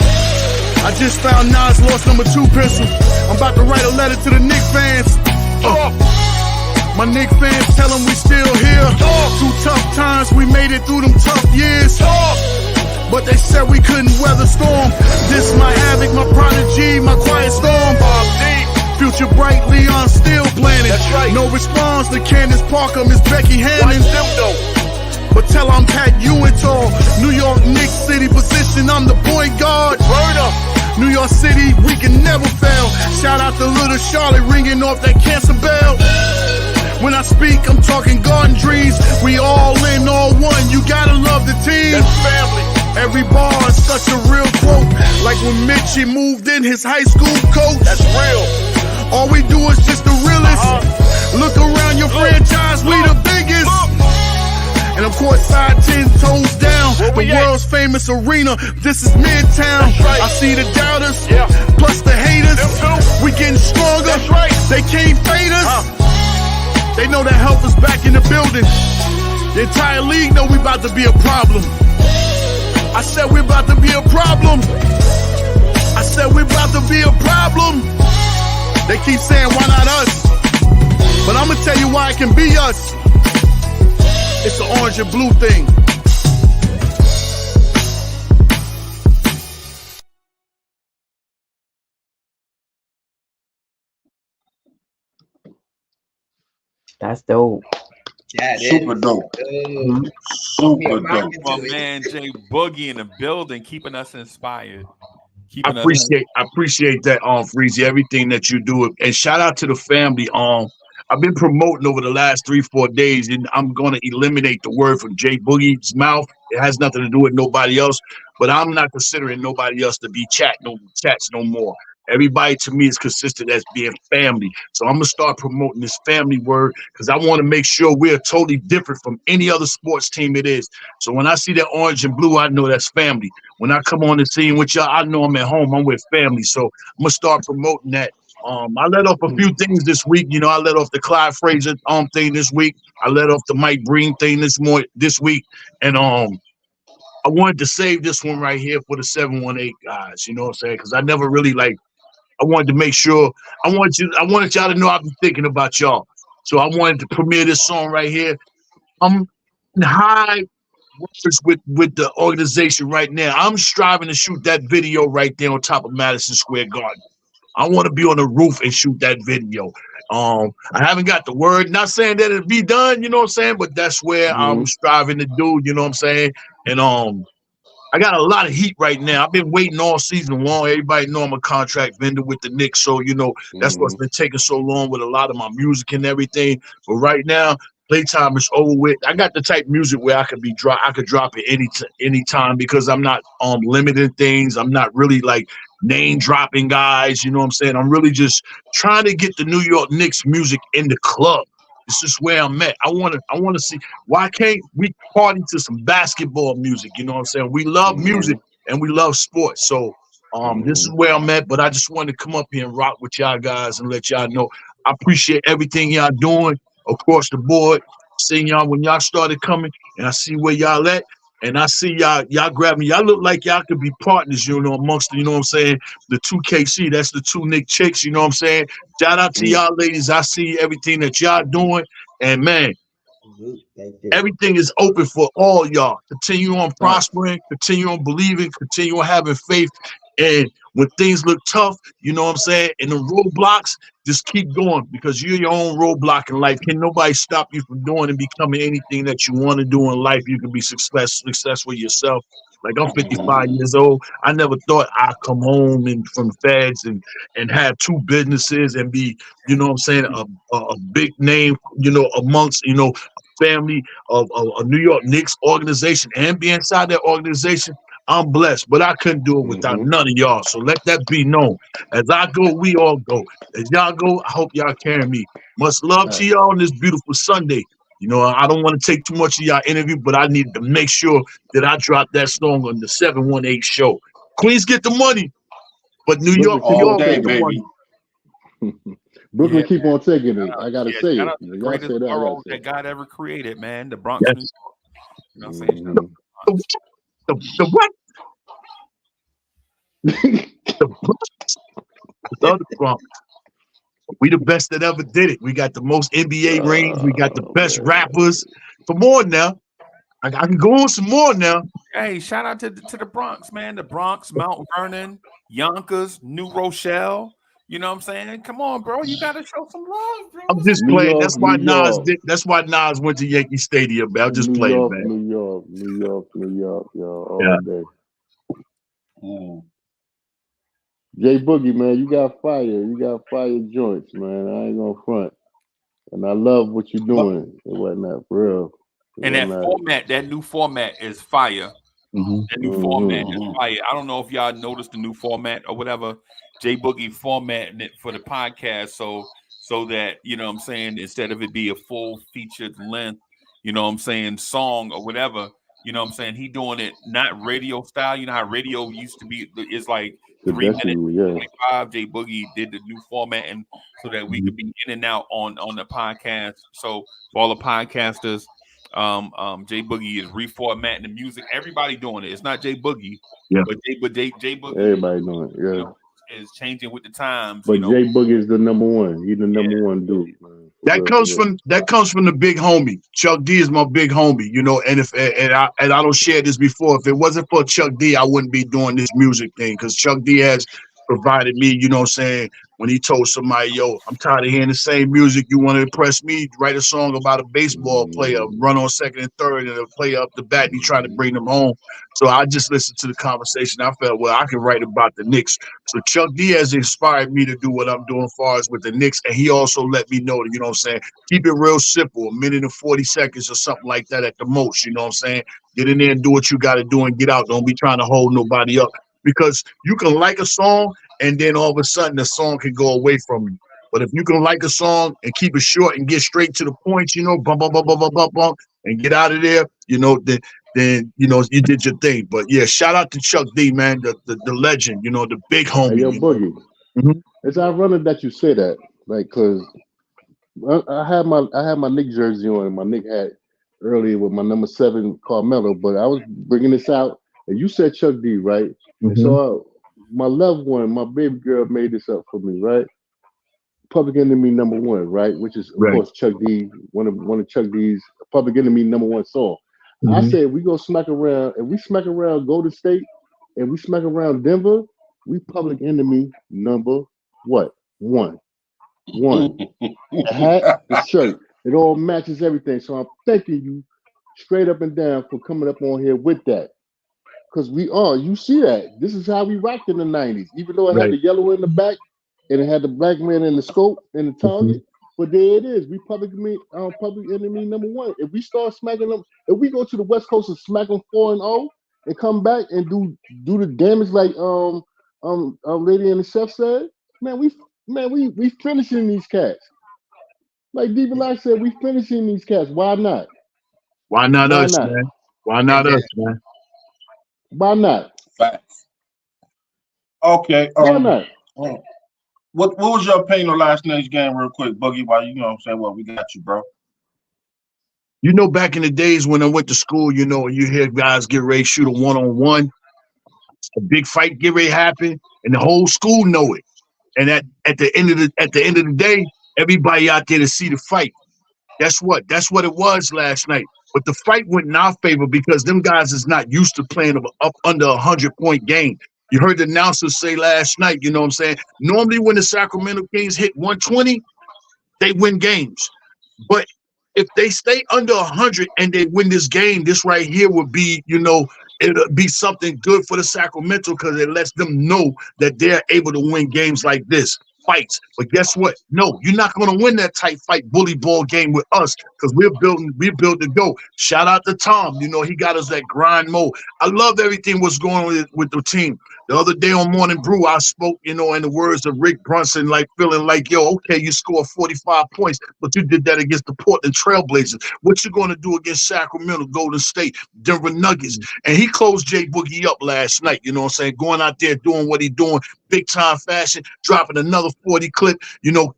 I just found Nas lost number 2 pencil. I'm about to write a letter to the Knicks fans. My Knicks fans tell them we still here. Through tough times, we made it through them tough years. But they said we couldn't weather storm. This my havoc, my prodigy, my quiet storm. Future bright, Leon still planning. That's right. No response to Candace Parker, Miss Becky Hammond. But tell I'm Pat Ewing tall. New York Knicks city position, I'm the point guard. Burn up. New York City, we can never fail. Shout out to little Charlotte ringing off that cancer bell. When I speak, I'm talking garden trees. We all in, all one. You gotta love the team. That's family. Every bar is such a real quote. Like when Mitchie moved in his high school coach. That's real. All we do is just the realest. Look around your franchise, we the biggest. And of course, side 10 toes down. The world's famous arena. This is Midtown. Right. I see the doubters, plus the haters. We getting stronger. That's right. They can't fade us. They know that help is back in the building. The entire league know we about to be a problem. I said we about to be a problem. I said we about to be a problem. They keep saying why not us? But I'm gonna tell you why it can be us. It's the orange and blue thing. That's dope. Super dope. Super dope. My man J Boogie in the building, keeping us inspired. I appreciate that, Freezy, everything that you do. And shout out to the family. I've been promoting over the last 3-4 days, and I'm going to eliminate the word from J Boogie's mouth. It has nothing to do with nobody else, but I'm not considering nobody else to be chats no more. Everybody to me is consistent as being family. So I'm gonna start promoting this family word because I want to make sure we're totally different from any other sports team it is. So when I see that orange and blue, I know that's family. When I come on the scene with y'all, I know I'm at home. I'm with family. So I'm gonna start promoting that. I let off a few things this week. You know, I let off the Clyde Frazier thing this week. I let off the Mike Breen thing this week. And I wanted to save this one right here for the 718 guys. You know what I'm saying? Because I never really I wanted to make sure I wanted y'all to know I've been thinking about y'all. So I wanted to premiere this song right here. I'm in high words with the organization right now. I'm striving to shoot that video right there on top of Madison Square Garden. I want to be on the roof and shoot that video. I haven't got the word. Not saying that it'll be done, you know what I'm saying, but that's where I'm striving to do, you know what I'm saying? And I got a lot of heat right now. I've been waiting all season long. Everybody know I'm a contract vendor with the Knicks, so you know that's what's been taking so long with a lot of my music and everything. But right now, playtime is over with. I got the type of music where I could drop it any time because I'm not limiting things. I'm not really name dropping guys. You know what I'm saying? I'm really just trying to get the New York Knicks music in the club. This is where I'm at. I want to see, why can't we party to some basketball music? You know what I'm saying? We love music and we love sports. So this is where I'm at, but I just wanted to come up here and rock with y'all guys and let y'all know I appreciate everything y'all doing across the board. Seeing y'all when y'all started coming, and I see where y'all at, and I see y'all grabbing. Y'all look like y'all could be partners, you know, amongst, you know what I'm saying, the 2KC. That's the two Nick chicks, you know what I'm saying? Shout out to y'all ladies. I see everything that y'all doing, and man, everything is open for all y'all. Continue on prospering, continue on believing, continue on having faith. And when things look tough, you know what I'm saying, and the roadblocks, just keep going because you're your own roadblock in life. Can nobody stop you from doing and becoming anything that you want to do in life? You can be successful yourself. Like, I'm 55 years old. I never thought I'd come home from the feds and have two businesses and be, you know what I'm saying, a big name, you know, amongst, you know, family of a New York Knicks organization and be inside that organization. I'm blessed, but I couldn't do it without none of y'all. So let that be known. As I go, we all go. As y'all go, I hope y'all carry me. Much love to y'all on this beautiful Sunday. You know, I don't want to take too much of y'all interview, but I need to make sure that I drop that song on the 718 show. Queens get the money, but New York, all day, get the money. Brooklyn keep on taking it. I gotta say it. The greatest borough that God ever created, man. The Bronx, New York. You know what I'm saying? The what? The Bronx. We the best that ever did it. We got the most NBA rings. We got the best rappers. For more now. I can go on some more now. Hey, shout out to the Bronx, man. The Bronx, Mount Vernon, Yonkers, New Rochelle. You know what I'm saying? Come on, bro. You gotta show some love, bro. I'm just playing. That's why Nas went to Yankee Stadium, man. I'm just playing, man. New York, y'all, all day. Jay Boogie, man, you got fire. You got fire joints, man. I ain't gonna front. And I love what you're doing and whatnot, for real. And that new format is fire. That new format is fire. I don't know if y'all noticed the new format or whatever. Jay Boogie formatting it for the podcast so that, you know what I'm saying, instead of it be a full featured length, you know what I'm saying, song or whatever, you know what I'm saying, he doing it not radio style. You know how radio used to be, it's like 3 minutes, 25. Jay Boogie did the new format and so that we could be in and out on the podcast. So for all the podcasters, Jay Boogie is reformatting the music. Everybody doing it. It's not Jay Boogie, but Jay Boogie. Everybody doing it, you know, is changing with the times. But Jay Boogie is the number one. He's the number one dude, man. That comes from the big homie. Chuck D is my big homie, you know. And I don't share this before. If it wasn't for Chuck D, I wouldn't be doing this music thing because Chuck D has provided me, you know what I'm saying, when he told somebody, yo, I'm tired of hearing the same music. You want to impress me? Write a song about a baseball player, run on second and third, and a player up the bat, and he trying to bring them home. So I just listened to the conversation. I felt, well, I can write about the Knicks. So Chuck D has inspired me to do what I'm doing as far as with the Knicks, and he also let me know that, you know what I'm saying, keep it real simple, a minute and 40 seconds or something like that at the most, you know what I'm saying? Get in there and do what you got to do and get out. Don't be trying to hold nobody up. Because you can like a song and then all of a sudden the song can go away from you. But if you can like a song and keep it short and get straight to the point, you know, bum, bum, bum, bum, bum, bum, bum, and get out of there, you know, then you know you did your thing. But yeah, shout out to Chuck D, man, the legend, you know, the big homie. Hey, yo, Boogie. It's ironic that you say that, like, cause I had my Knicks jersey on and my Knicks hat earlier with my number 7 Carmelo, but I was bringing this out, and you said Chuck D, right? And so my loved one, my baby girl, made this up for me, right? Public Enemy #1, right? Which is of course Chuck D, one of Chuck D's Public Enemy #1 song. I said we go smack around, and we smack around Golden State, and we smack around Denver. We Public Enemy number what? One. The hat, the shirt, it all matches everything. So I'm thanking you straight up and down for coming up on here with that. Because we are, you see that. This is how we rocked in the 90s. Even though it had the yellow in the back and it had the black man in the scope and the target. But there it is. We Public Enemy #1. If we start smacking them, if we go to the West Coast and smack them 4-0 and come back and do the damage like Lady and the Chef said, we finishing these cats. Like D Black said, we finishing these cats. Why not? Why not us, man? Why not us, man? Why not? Facts. Okay. Why not? What was your opinion on last night's game, real quick, Boogie? While you know what I'm saying, well, we got you, bro. You know, back in the days when I went to school, you know, you hear guys get ready to shoot a 1-on-1, a big fight get ready to happen, and the whole school know it. And at the end of the day, everybody out there to see the fight. That's what it was last night. But the fight went in our favor because them guys is not used to playing up under 100-point game. You heard the announcers say last night, you know what I'm saying? Normally when the Sacramento Kings hit 120, they win games. But if they stay under 100 and they win this game, this right here would be, you know, it'll be something good for the Sacramento because it lets them know that they're able to win games like this. Fights. But guess what? No, you're not going to win that tight fight bully ball game with us because we're built to go. Shout out to Tom. You know, he got us that grind mode. I love everything what's going on with the team. The other day on Morning Brew, I spoke, you know, in the words of Rick Brunson, like feeling like, yo, okay, you scored 45 points, but you did that against the Portland Trailblazers. What you going to do against Sacramento, Golden State, Denver Nuggets? And he closed Jay Boogie up last night, you know what I'm saying? Going out there doing what he doing, big time fashion, dropping another 40 clip, you know,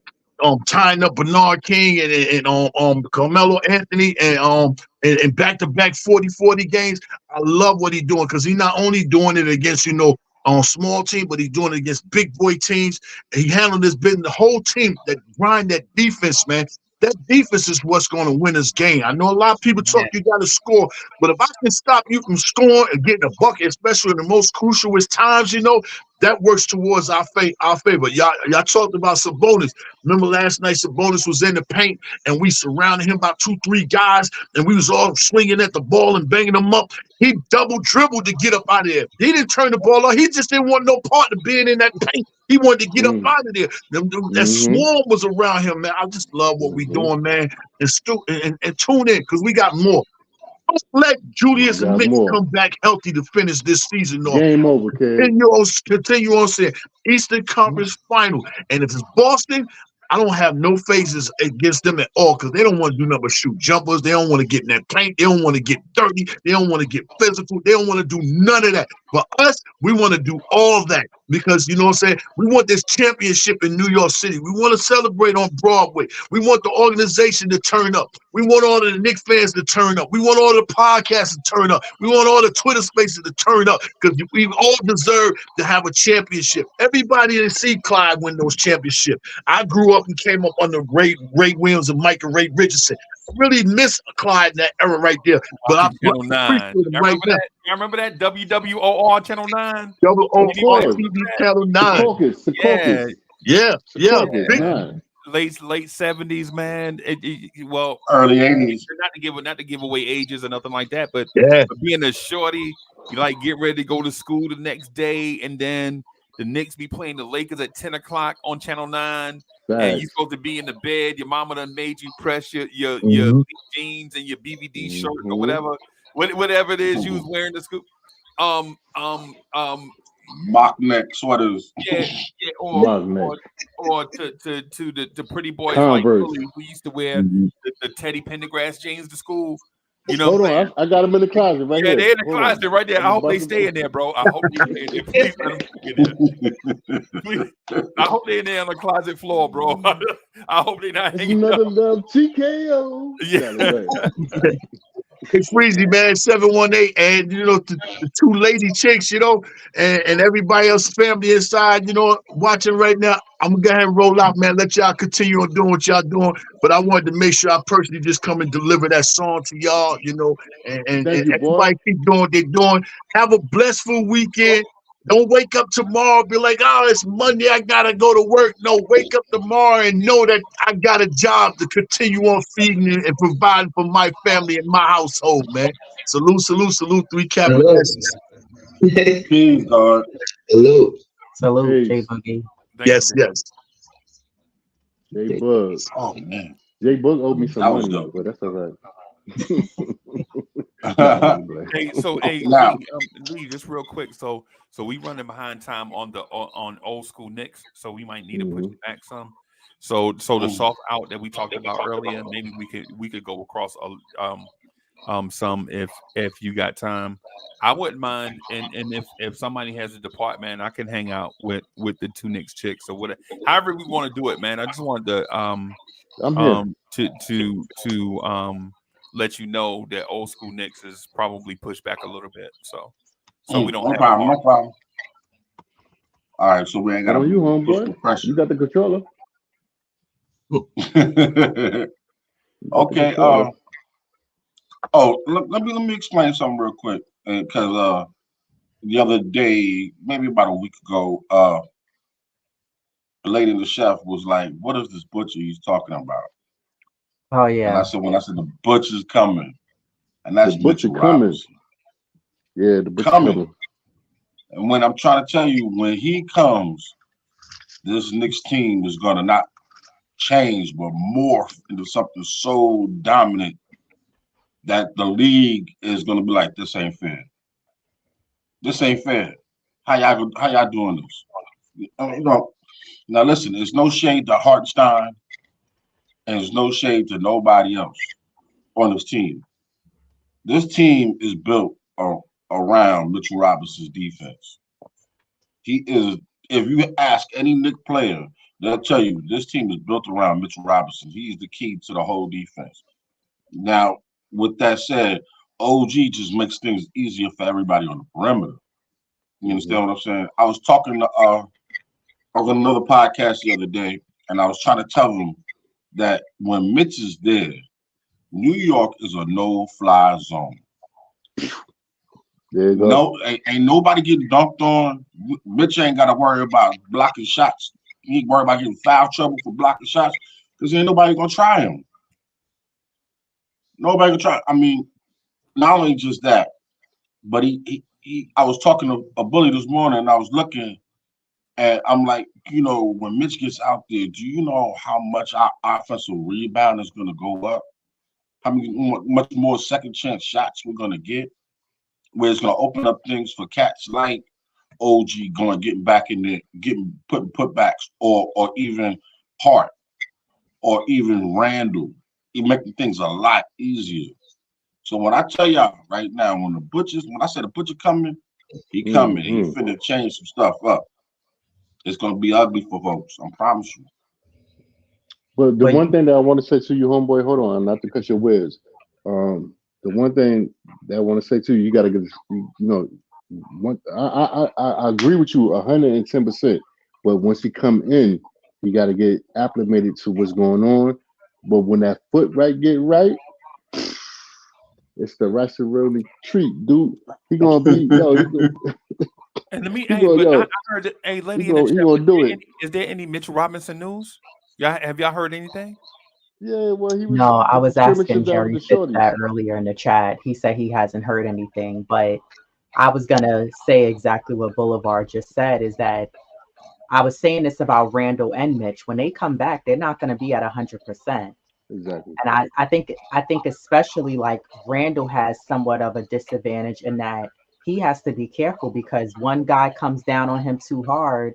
tying up Bernard King and Carmelo Anthony and back-to-back 40-40 games. I love what he's doing because he's not only doing it against, you know, small team, but he's doing it against big boy teams. And he handled this business, the whole team that grind that defense, man. That defense is what's going to win this game. I know a lot of people talk you got to score, but if I can stop you from scoring and getting a bucket, especially in the most crucialist times, you know, that works towards our favor. Y'all talked about Sabonis. Remember last night Sabonis was in the paint and we surrounded him by 2-3 guys and we was all swinging at the ball and banging them up. He double dribbled to get up out of there. He didn't turn the ball off. He just didn't want no part of being in that paint. He wanted to get up out of there. That swarm was around him, man. I just love what we doing, man. And tune in because we got more. Don't let Julius and Mitch come back healthy to finish this season off. Game over, kid. Continue on saying Eastern Conference Final. And if it's Boston, I don't have no phases against them at all because they don't want to do nothing but shoot jumpers. They don't want to get in that paint. They don't want to get dirty. They don't want to get physical. They don't want to do none of that. For us, we want to do all that because, you know what I'm saying, we want this championship in New York City. We want to celebrate on Broadway. We want the organization to turn up. We want all of the Knicks fans to turn up. We want all the podcasts to turn up. We want all the Twitter spaces to turn up because we all deserve to have a championship. Everybody didn't see Clyde win those championships. I grew up and came up under Ray Williams and Mike and Ray Richardson. I really miss Clyde in that era right there. But I appreciate it right now. I remember that WWOR Channel 9? WOR TV Channel 9. Yeah. Late 70s, man. Well, early 80s. Not to give away ages or nothing like that, but being a shorty, you like get ready to go to school the next day, and then the Knicks be playing the Lakers at 10 o'clock on Channel 9. And you're supposed to be in the bed. Your mama done made you press your jeans and your BVD shirt or whatever it is you was wearing to school. mock neck sweaters. Yeah, or to the pretty boys Converse. like Billy, who used to wear the Teddy Pendergrass jeans to school. You know, hold on, I got them in the closet right here. Yeah, they're in the closet right there. I hope they stay in there, bro. I hope they stay in there. Please let them stay in there. Please. I hope they're in there on the closet floor, bro. I hope they're not hanging another up. damn TKO. Yeah. Hey, Freezy, man, 718, and the two lady chicks, and everybody else, family inside, watching right now. I'm gonna go ahead and roll out, man. Let y'all continue on doing what y'all doing. But I wanted to make sure I personally just come and deliver that song to y'all, and everybody keep doing what they're doing. Have a blissful weekend. Don't wake up tomorrow be like, oh, it's Monday, I gotta go to work. No, wake up tomorrow and know that I got a job to continue on feeding and providing for my family and my household, man. Salute, salute, salute. 3 capital S's. Peace, God. Salute, J Boogie. Yes. J Bug. Oh man. J Bug owed me some money, but that's all right. Lee, just real quick. So we running behind time on old school Knicks, so we might need to push it back some. So the soft out that we talked about earlier, maybe we could go across some if you got time. I wouldn't mind, and if somebody has a department, I can hang out with the two Knicks chicks or whatever. However we want to do it, man. I just wanted to let you know that old school Knicks is probably pushed back a little bit. So we don't have no problem. All right, so we ain't got you, homeboy. You got the controller. Okay. Let me explain something real quick, because the other day, maybe about a week ago, the lady, the chef, was like, "What is this butcher he's talking about?" Oh yeah. And I said, the butcher's coming, and that's the butcher Mitchell coming. Robinson. Yeah, the butcher coming. And when I'm trying to tell you, when he comes, this Knicks team is gonna not change, but morph into something so dominant that the league is gonna be like, this ain't fair. This ain't fair. How y'all doing this? Now listen, there's no shade to Hartenstein, and there's no shade to nobody else on this team. This team is built around Mitchell Robinson's defense. He is. If you ask any Knicks player, they'll tell you this team is built around Mitchell Robinson. He's the key to the whole defense. Now, with that said, OG just makes things easier for everybody on the perimeter. You understand what I'm saying? I was talking to I was on another podcast the other day, and I was trying to tell them that when Mitch is there, New York is a no-fly zone. There you go. No, ain't nobody getting dunked on. Mitch ain't got to worry about blocking shots. He ain't worried about getting foul trouble for blocking shots because ain't nobody gonna try him. Nobody gonna try. I mean, not only just that, but he I was talking to a bully this morning, and I was looking, and I'm like, when Mitch gets out there, do you know how much our offensive rebound is gonna go up? How much more second chance shots we're gonna get? Where it's going to open up things for cats like OG getting back in there, getting putbacks, or even Hart, or even Randall. He making things a lot easier. So when I tell y'all right now, when I say the butcher coming, he coming. He finna change some stuff up. It's going to be ugly for folks. I promise you. But the one thing that I want to say to you, homeboy, hold on, not to cut your whiz. The one thing that I want to say to you, you got to get, I agree with you 110%. But once you come in, you got to get acclimated to what's going on. But when that foot get right, it's the Rasaroli treat, dude. He gonna be And let me, I heard that, lady in the chat, is there any Mitchell Robinson news? Have y'all heard anything? Yeah, well, he was. No, I was asking Jerry that earlier in the chat. He said he hasn't heard anything, but I was gonna say exactly what Boulevard just said. Is that I was saying this about Randall and Mitch. When they come back, they're not gonna be at 100%. Exactly. And I think especially like Randall has somewhat of a disadvantage in that he has to be careful because one guy comes down on him too hard,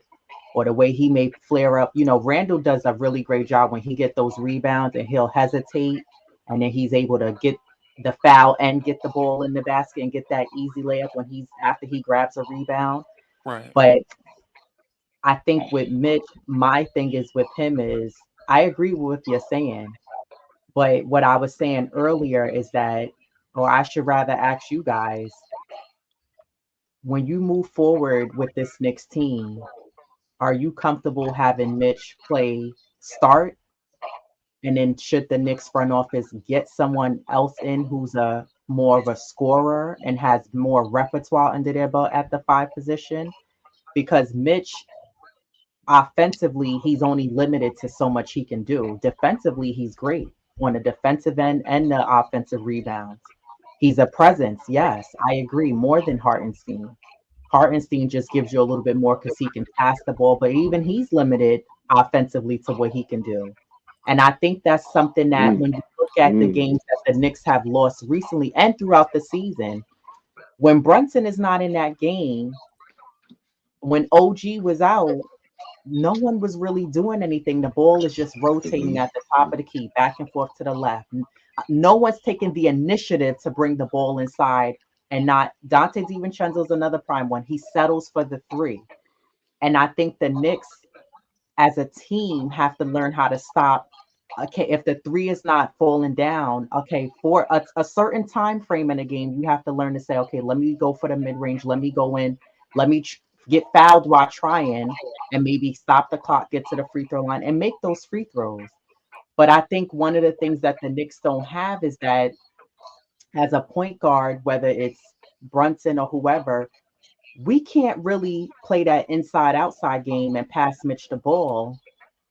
or the way he may flare up. You know, Randall does a really great job when he get those rebounds and he'll hesitate, and then he's able to get the foul and get the ball in the basket and get that easy layup when he's after he grabs a rebound. Right. But I think with Mitch, my thing is with him is I agree with what you're saying. But what I was saying earlier is that, or I should rather ask you guys, when you move forward with this Knicks team, are you comfortable having Mitch play start? And then should the Knicks front office get someone else in who's a more of a scorer and has more repertoire under their belt at the 5 position? Because Mitch, offensively, he's only limited to so much he can do. Defensively, he's great on the defensive end and the offensive rebounds. He's a presence. Yes, I agree. More than Hartenstein. Hartenstein just gives you a little bit more because he can pass the ball, but even he's limited offensively to what he can do. And I think that's something that when you look at the games that the Knicks have lost recently and throughout the season, when Brunson is not in that game, when OG was out, no one was really doing anything. The ball is just rotating at the top of the key, back and forth to the left. No one's taking the initiative to bring the ball inside, and not Dante DiVincenzo's another prime one. He settles for the 3. And I think the Knicks as a team have to learn how to stop. Okay, if the 3 is not falling down, okay, for a certain time frame in a game, you have to learn to say, okay, let me go for the mid-range, let me go in, let me get fouled while trying, and maybe stop the clock, get to the free throw line, and make those free throws. But I think one of the things that the Knicks don't have is that as a point guard, whether it's Brunson or whoever, we can't really play that inside-outside game and pass Mitch the ball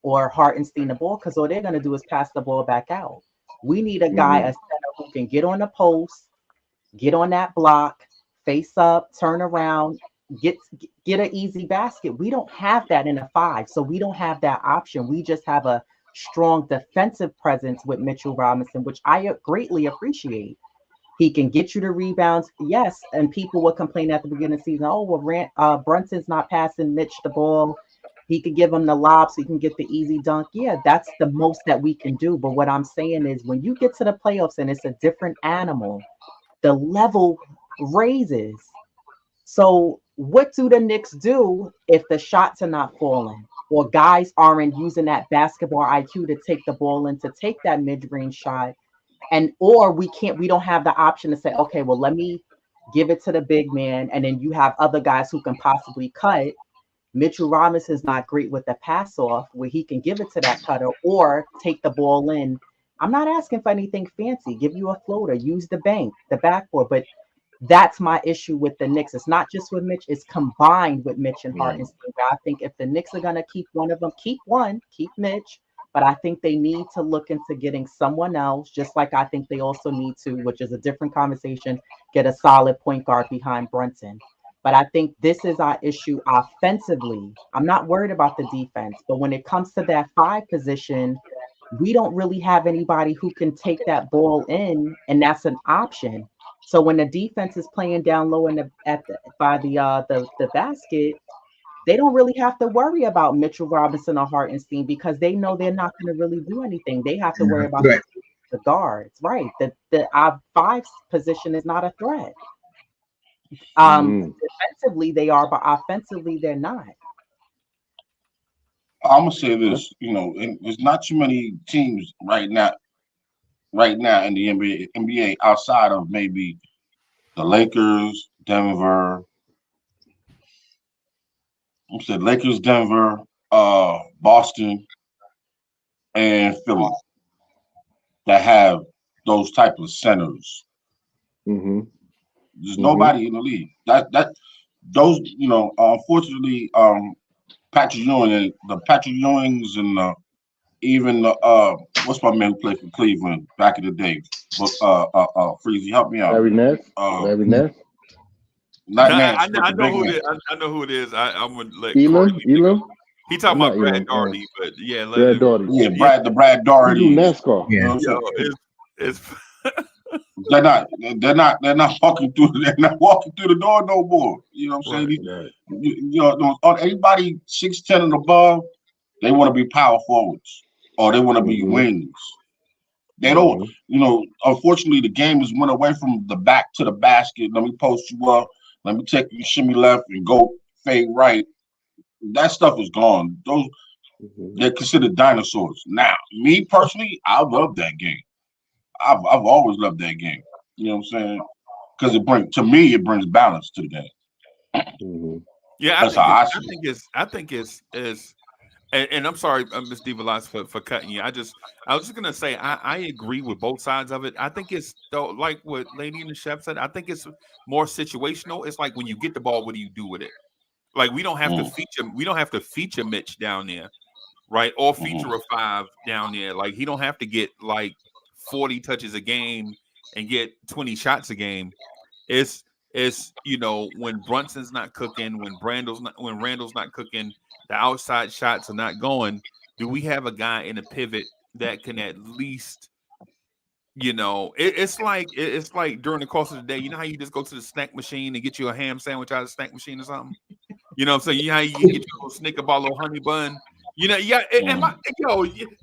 or Hartenstein the ball, because all they're going to do is pass the ball back out. We need a guy, a center who can get on the post, get on that block, face up, turn around, get an easy basket. We don't have that in a 5, so we don't have that option. We just have a strong defensive presence with Mitchell Robinson, which I greatly appreciate. He can get you the rebounds, yes, and people would complain at the beginning of the season, oh, well, Brunson's not passing Mitch the ball. He could give him the lob so he can get the easy dunk. Yeah, that's the most that we can do. But what I'm saying is when you get to the playoffs and it's a different animal, the level raises. So what do the Knicks do if the shots are not falling or guys aren't using that basketball IQ to take the ball in, to take that mid-range shot? And or we don't have the option to say, okay, well, let me give it to the big man, and then you have other guys who can possibly cut. Mitchell Robinson is not great with the pass off where he can give it to that cutter or take the ball in. I'm not asking for anything fancy. Give you a floater, use the bank, the backboard, but that's my issue with the Knicks. It's not just with Mitch, it's combined with Mitch and Hartenstein. I think if the Knicks are going to keep one of them, keep Mitch. But I think they need to look into getting someone else, just like I think they also need to, which is a different conversation, get a solid point guard behind Brunson. But I think this is our issue offensively. I'm not worried about the defense, but when it comes to that 5 position, we don't really have anybody who can take that ball in, and that's an option. So when the defense is playing down low by the basket, they don't really have to worry about Mitchell Robinson or Hartenstein because they know they're not going to really do anything. They have to worry about the guards, right? Our 5 position is not a threat. Defensively they are, but offensively they're not. I'm gonna say this, there's not too many teams right now in the NBA outside of maybe the Lakers, Denver. I'm saying Lakers, Denver, Boston, and Philly that have those type of centers. There's nobody in the league. Those unfortunately, Patrick Ewing and the Patrick Ewings and even what's my man who played for Cleveland back in the day? Freezy, help me out. Larry Ness. I know who it is. I know who it is. I'm gonna let Elam. He talking about Brad Daugherty, but yeah, Brad Daugherty. Yeah, Brad Daugherty. NASCAR. Yeah, it's They're not. They're not walking through. They're not walking through the door no more. You know what I'm saying? Right. You know, anybody 6'10" and above, they want to be power forwards or they want to be wings. They don't. You know, unfortunately, the game has went away from the back to the basket. Let me post you up. Let me take you shimmy left and go fade right. That stuff is gone. Those they're considered dinosaurs. Now, me personally, I love that game. I've always loved that game. You know what I'm saying? Because it brings balance to the game. Yeah, That's how I see it. I think it's and I'm sorry, Ms. Divalas, for cutting you. I was just gonna say I agree with both sides of it. I think it's though like what Lady and the Chef said. I think it's more situational. It's like when you get the ball, what do you do with it? Like we don't have to feature Mitch down there, right? Or feature a 5 down there. Like he don't have to get like 40 touches a game and get 20 shots a game. It's you know, when Brunson's not cooking, when Randall's not cooking, the outside shots are not going. Do we have a guy in a pivot that can at least, you know, it's like during the course of the day, you know how you just go to the snack machine and get you a ham sandwich out of the snack machine or something? You know what I'm saying? You know how you can get you a little Snicker bar, a little honey bun. You know, yeah,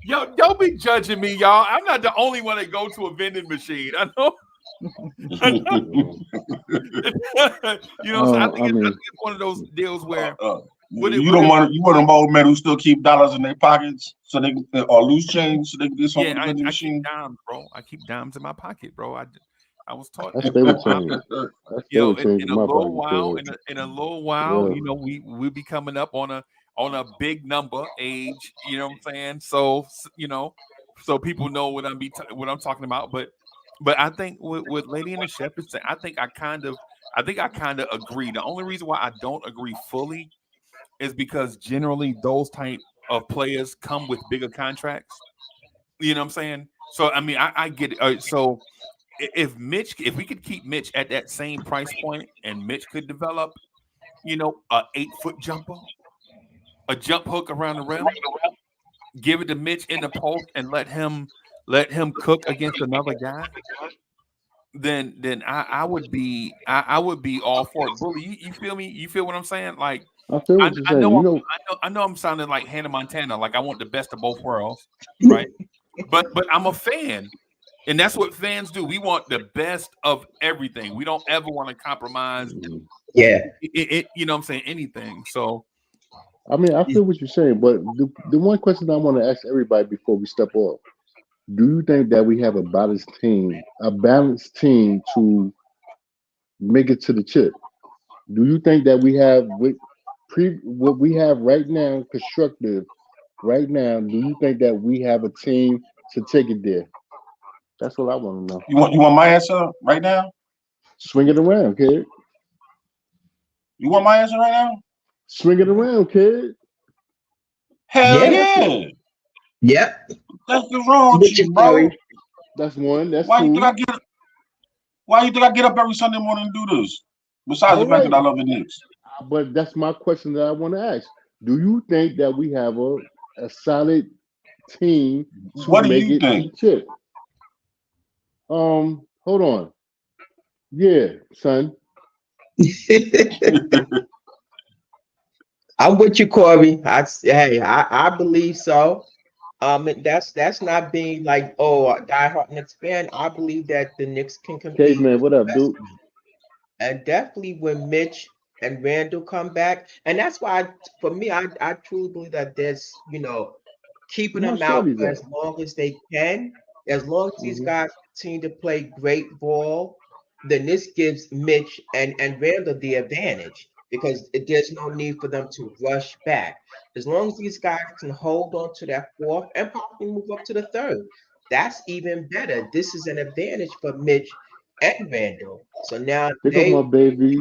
yo, don't be judging me, y'all. I'm not the only one that go to a vending machine. I know. You know, so I think it's one of those deals where you want them old men who still keep dollars in their pockets so they can, or loose change so they can get something in the machine. Keep dimes, bro. I keep dimes in my pocket, bro. I was taught that. In a little while, you know, we'll be coming up on a big number age. You know what I'm saying? So you know, so people know what I'm talking about. But I think with Lady and the Chef, I think I kind of agree. The only reason why I don't agree fully is because generally those type of players come with bigger contracts. You know what I'm saying? So I mean, I get it. So if we could keep Mitch at that same price point, and Mitch could develop, you know, a 8-foot jumper, a jump hook around the rim, give it to Mitch in the post, and let him cook against another guy, then I would be all for it. Bully, you feel me? You feel what I'm saying? Like I feel what you're saying. I know I'm sounding like Hannah Montana, like I want the best of both worlds, right? but I'm a fan, and that's what fans do. We want the best of everything. We don't ever want to compromise. Yeah, you know what I'm saying, anything. So I mean, I feel what you're saying, but the one question I want to ask everybody before we step off: do you think that we have a balanced team to make it to the chip? Do you think that we have what we have right now, constructive right now? Do you think that we have a team to take it there? That's what I want to know. You want my answer right now? Swing it around, kid. You want my answer right now? Swing it around, kid. Hell yeah. Yep. That's the wrong with you, bro. That's one. That's why two. You think I get up every Sunday morning and do this? Besides the fact that I love the Knicks. But that's my question that I want to ask. Do you think that we have a solid team to make it to the chip? Hold on. Yeah, son. I'm with you, Corby. I believe so. That's not being like, a diehard Knicks fan. I believe that the Knicks can compete. Hey man, what up, dude? And definitely when Mitch and Randall come back, and that's why for me, I truly believe that there's, keeping them out for as long as they can, as long as these guys continue to play great ball, then this gives Mitch and Randall the advantage because there's no need for them to rush back. As long as these guys can hold on to that fourth and probably move up to the third, that's even better. This is an advantage for Mitch and Randall. So now my baby.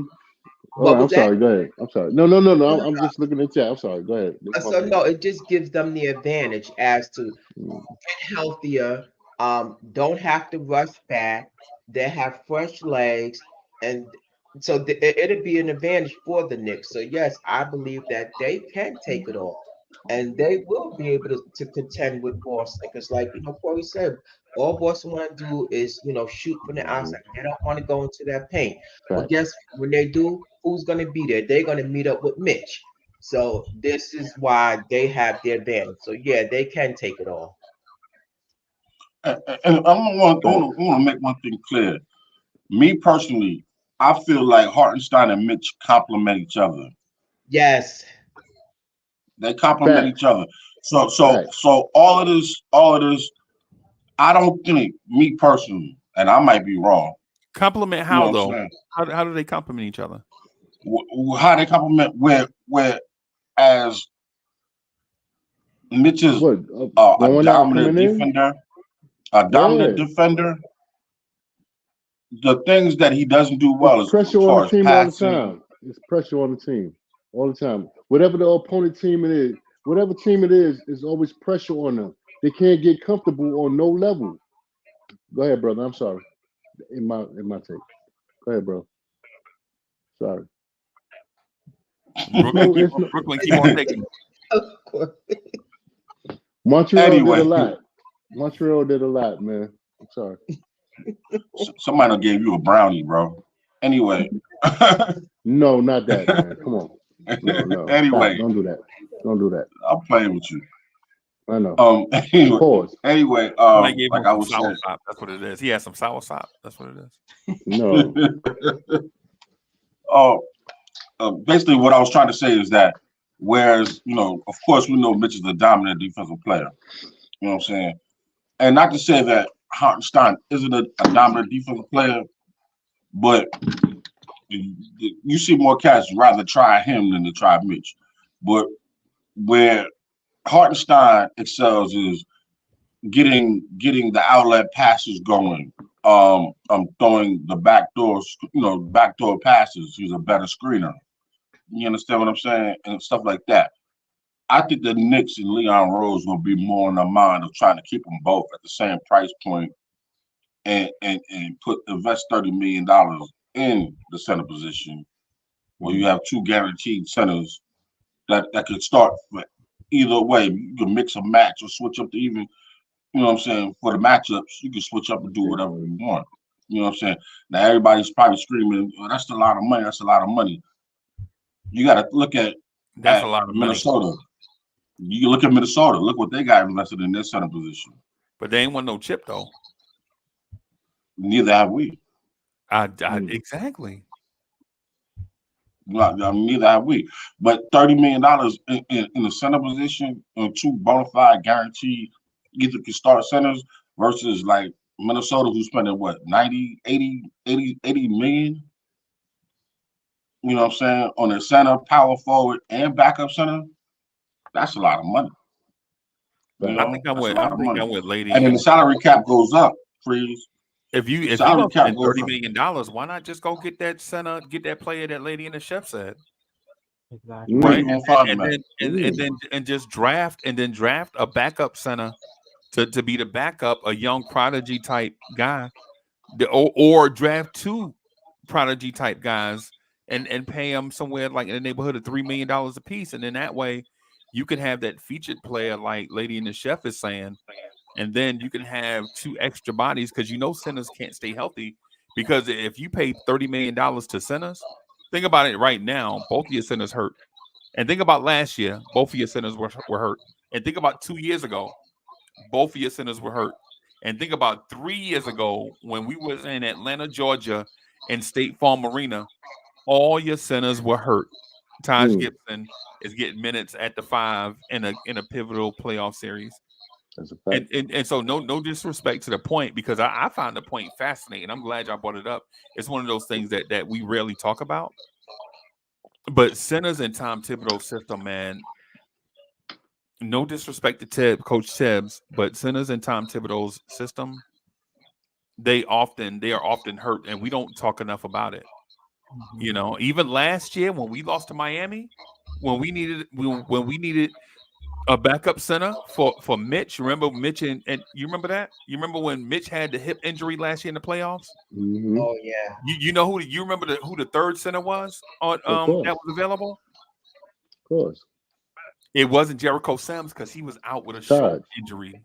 I'm sorry. Go ahead. I'm sorry. No. I'm just looking at chat. I'm sorry. Go ahead. So no, it just gives them the advantage as to get healthier. Don't have to rush back. They have fresh legs, and so it'll be an advantage for the Knicks. So yes, I believe that they can take it off. and they will be able to contend with Boston. Because, like Corey said, all Boston want to do is shoot from the outside. They don't want to go into that paint. But guess when they do, who's going to be there? They're going to meet up with Mitch. So this is why they have the advantage. So yeah, they can take it all. And I want to make one thing clear. Me personally, I feel like Hartenstein and Mitch complement each other. Yes, they complement each other. So all of this. I don't think, me personally, and I might be wrong. Compliment how though? How do they complement each other? How they complement where as Mitch is a dominant defender, defender. The things that he doesn't do well is pressure on the team all the time. It's pressure on the team all the time. Whatever the opponent team it is, whatever team it is always pressure on them. They can't get comfortable on no level. Go ahead, brother. I'm sorry. In my take. Go ahead, bro. Sorry. Brooklyn, keep on taking. Montreal did a lot, man. I'm sorry. Somebody gave you a brownie, bro. Anyway. No, not that, man. Come on. No. Anyway. Stop. Don't do that. I'm playing with you. I know. Anyway, Pause. Like I was saying. That's what it is. He has some sour sop. That's what it is. No. Basically, what I was trying to say is that, whereas, of course, we know Mitch is a dominant defensive player. You know what I'm saying? And not to say that Hartenstein isn't a dominant defensive player, but you see more cats rather try him than to try Mitch. But where Hartenstein excels is getting the outlet passes going, throwing the backdoor passes. He's a better screener. You understand what I'm saying? And stuff like that. I think the Knicks and Leon Rose will be more in the mind of trying to keep them both at the same price point and invest $30 million in the center position, where you have two guaranteed centers that could start for either way. You can mix and match or switch up to even, for the matchups, you can switch up and do whatever you want. You know what I'm saying? Now everybody's probably screaming, that's a lot of money. That's a lot of money. You got to look at a lot of Minnesota. Money. You can look at Minnesota. Look what they got invested in their center position. But they ain't want no chip though. Neither have we. Exactly. Neither have we. But $30 million in the center position and two bona fide guaranteed either can start centers versus like Minnesota, who's spending what, 80 million? You know what I'm saying? On their center, power forward, and backup center. That's a lot of money. I think I'm with Lady. And then the salary cap goes up, Freeze. If you don't spend $30 million, why not just go get that center, get that player that Lady and the Chef said? Exactly. Right. And just draft a backup center to be the backup, a young prodigy type guy, or draft two prodigy type guys and pay them somewhere like in the neighborhood of $3 million a piece, and then that way you can have that featured player like Lady and the Chef is saying, and then you can have two extra bodies because centers can't stay healthy, because if you pay $30 million to centers, think about it right now, both of your centers hurt, and think about last year, both of your centers were hurt, and think about 2 years ago, both of your centers were hurt, and think about 3 years ago when we was in Atlanta, Georgia, in State Farm Arena. All your centers were hurt. Taj Gibson is getting minutes at the 5 in a pivotal playoff series. That's a fact. And so no disrespect to the point, because I find the point fascinating. I'm glad y'all brought it up. It's one of those things that we rarely talk about. But centers in Tom Thibodeau's system, man. No disrespect to Coach Tibbs, but centers in Tom Thibodeau's system, they are often hurt, and we don't talk enough about it. Even last year when we lost to Miami, when we needed a backup center for Mitch. Remember Mitch and you remember that? You remember when Mitch had the hip injury last year in the playoffs? Mm-hmm. Oh yeah. You remember who the third center was on that was available? Of course. It wasn't Jericho Sims because he was out with a shoulder injury.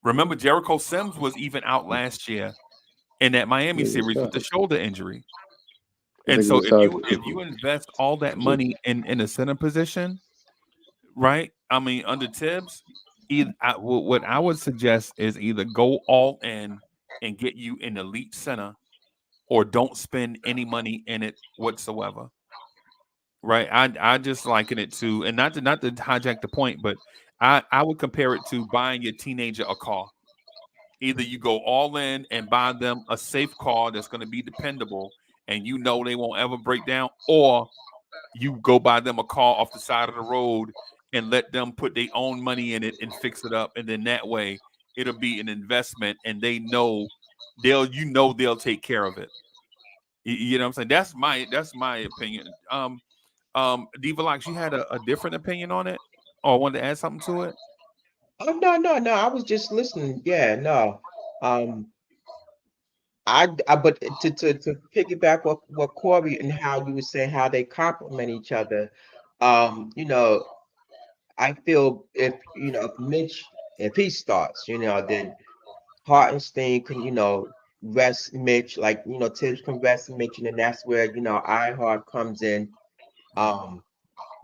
Remember, Jericho Sims was even out last year in that Miami series with the shoulder injury. And so if you invest all that money in a center position, right? I mean, under Tibbs, what I would suggest is either go all in and get you an elite center, or don't spend any money in it whatsoever. Right? I just liken it to, and not to hijack the point, but I would compare it to buying your teenager a car. Either you go all in and buy them a safe car that's going to be dependable and you know they won't ever break down, or you go buy them a car off the side of the road and let them put their own money in it and fix it up. And then that way it'll be an investment and they know they'll take care of it. You know what I'm saying? That's my opinion. Diva Locks, you had a different opinion on it, or wanted to add something to it? Oh no. I was just listening. Yeah, no. But to piggyback what Corey and how you were saying how they complement each other. You know, I feel if if Mitch, if he starts, then Hartenstein can, rest Mitch, like Tibbs can rest Mitch, and then that's where iHeart comes in.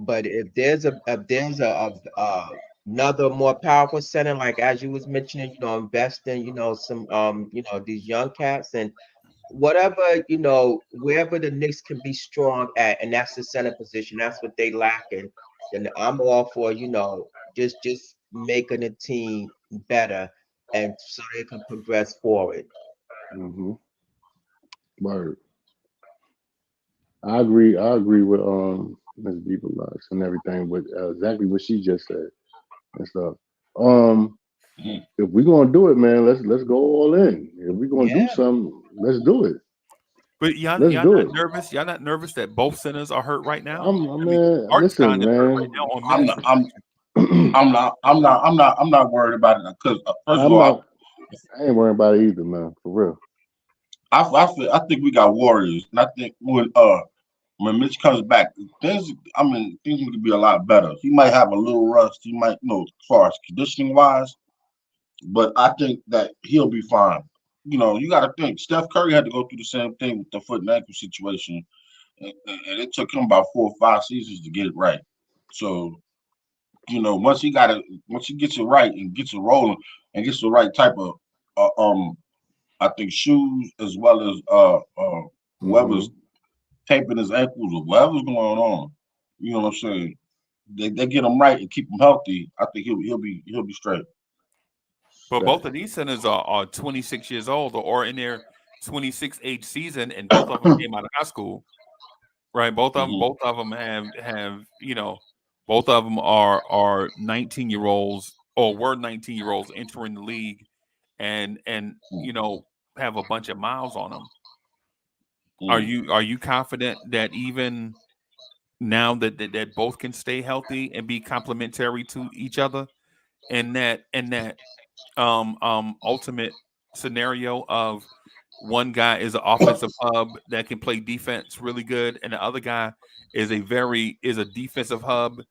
But if there's another more powerful center, like as you was mentioning, invest in some these young cats and whatever, wherever the Knicks can be strong at, and that's the center position. That's what they lack, and then I'm all for just making the team better, and so they can progress forward. Word. I agree with Ms. Diva Lux and everything with exactly what she just said and stuff. If we're gonna do it, man, let's go all in. If we're gonna do something, let's do it. But y'all not nervous? Y'all not nervous that both centers are hurt right now? Listen, man. I'm not worried about it because first of all, I ain't worried about it either, man. For real. I think we got warriors, and I think when Mitch comes back, things could be a lot better. He might have a little rust. He might, as far as conditioning wise, but I think that he'll be fine. You got to think Steph Curry had to go through the same thing with the foot and ankle situation, and it took him about 4 or 5 seasons to get it right. So, once he gets it right and gets it rolling and gets the right type of I think shoes as well as whoever's taping his ankles or whatever's going on, you know what I'm saying? They get him right and keep him healthy. I think he'll be straight. But both of these centers are 26 years old or in their 26 age season, and both of them came out of high school, right? Both of them have both of them are 19-year-olds or were 19-year-olds entering the league, and have a bunch of miles on them. Are you confident that even now that both can stay healthy and be complementary to each other, and that ultimate scenario of one guy is an offensive hub that can play defense really good, and the other guy is a defensive hub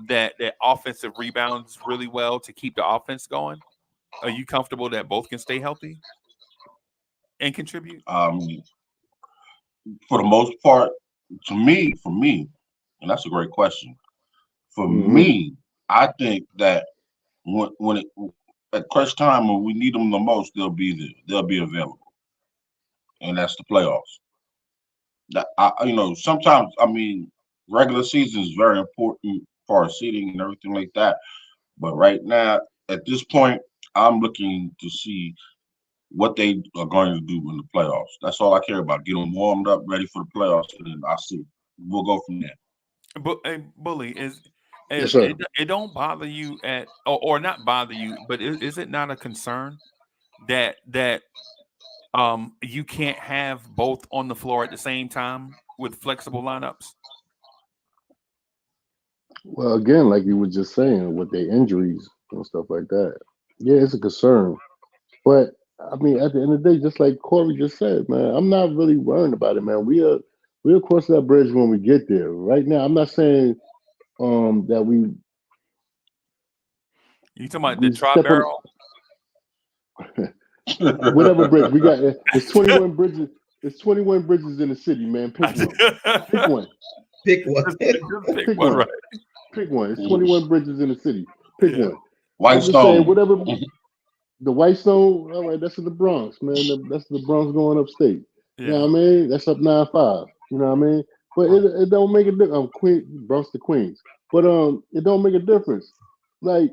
that offensive rebounds really well to keep the offense going? Are you comfortable that both can stay healthy and contribute? For the most part, for me, and that's a great question. For me, I think that when at crunch time when we need them the most, they'll be there. They'll be available, and that's the playoffs. That sometimes regular season is very important for our seating and everything like that. But right now, at this point, I'm looking to see what they are going to do in the playoffs. That's all I care about. Get them warmed up, ready for the playoffs, and then I'll see. We'll go from there. But Bully, it don't bother you or not bother you, but is it not a concern that you can't have both on the floor at the same time with flexible lineups? Well, again, like you were just saying, with their injuries and stuff like that, yeah, it's a concern. But at the end of the day, just like Corey just said, man, I'm not really worried about it, man. We'll cross that bridge when we get there. Right now, I'm not saying that we. You talking about the Tri-Barrel? Whatever bridge we got, it's 21 bridges. It's 21 bridges in the city, man. Pick one. Pick one. Pick one. Pick one. Right. Pick one. It's 21 bridges in the city. Pick one. Whitestone. Whatever. The Whitestone. All right, that's in the Bronx, man. That's the Bronx going upstate. Yeah. You know what I mean? That's up 9-5. You know what I mean? But it don't make a difference. Bronx to Queens. But it don't make a difference. Like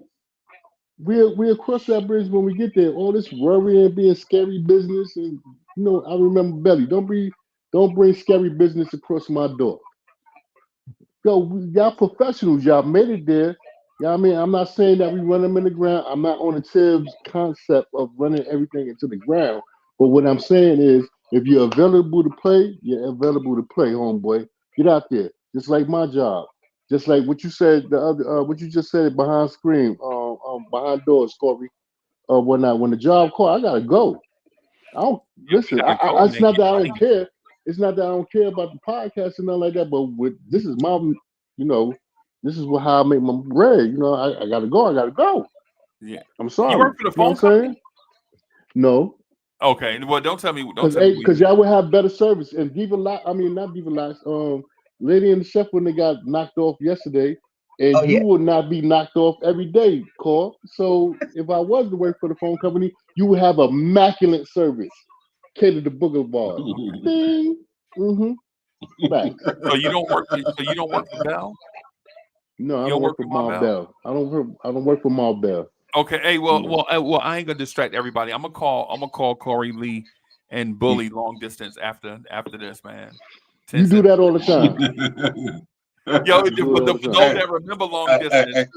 we across that bridge when we get there. All this worrying, being scary business, and I remember Belly. Don't bring scary business across my door. Yo, y'all professionals. Y'all made it there. You know what I mean? I'm not saying that we run them in the ground. I'm not on the Tibbs concept of running everything into the ground. But what I'm saying is, if you're available to play, you're available to play, homeboy. Get out there. Just like my job. Just like what you said, what you just said behind screen, behind doors, Corey. When the job call, I gotta go. I don't listen. It's not that I don't care. It's not that I don't care about the podcast and nothing like that. But this is my, this is how I make my bread. I gotta go. I gotta go. Yeah. I'm sorry. You work for the phone company? No. Okay. Well, don't tell me. Because y'all would have better service. And not Diva Locks. Lady and the Chef when they got knocked off yesterday, and you would not be knocked off every day, Cole. So if I was to work for the phone company, you would have immaculate service, cater to Booger Bar. Ding. Right. So you don't work. So you don't work for Bell? No, I don't work for Mal Bell. I don't work for Mal Bell. Okay. Hey, well, I ain't gonna distract everybody. I'm gonna call Corey Lee and Bully long distance after this, man. You do that all the time. Yo, for those that remember long distance,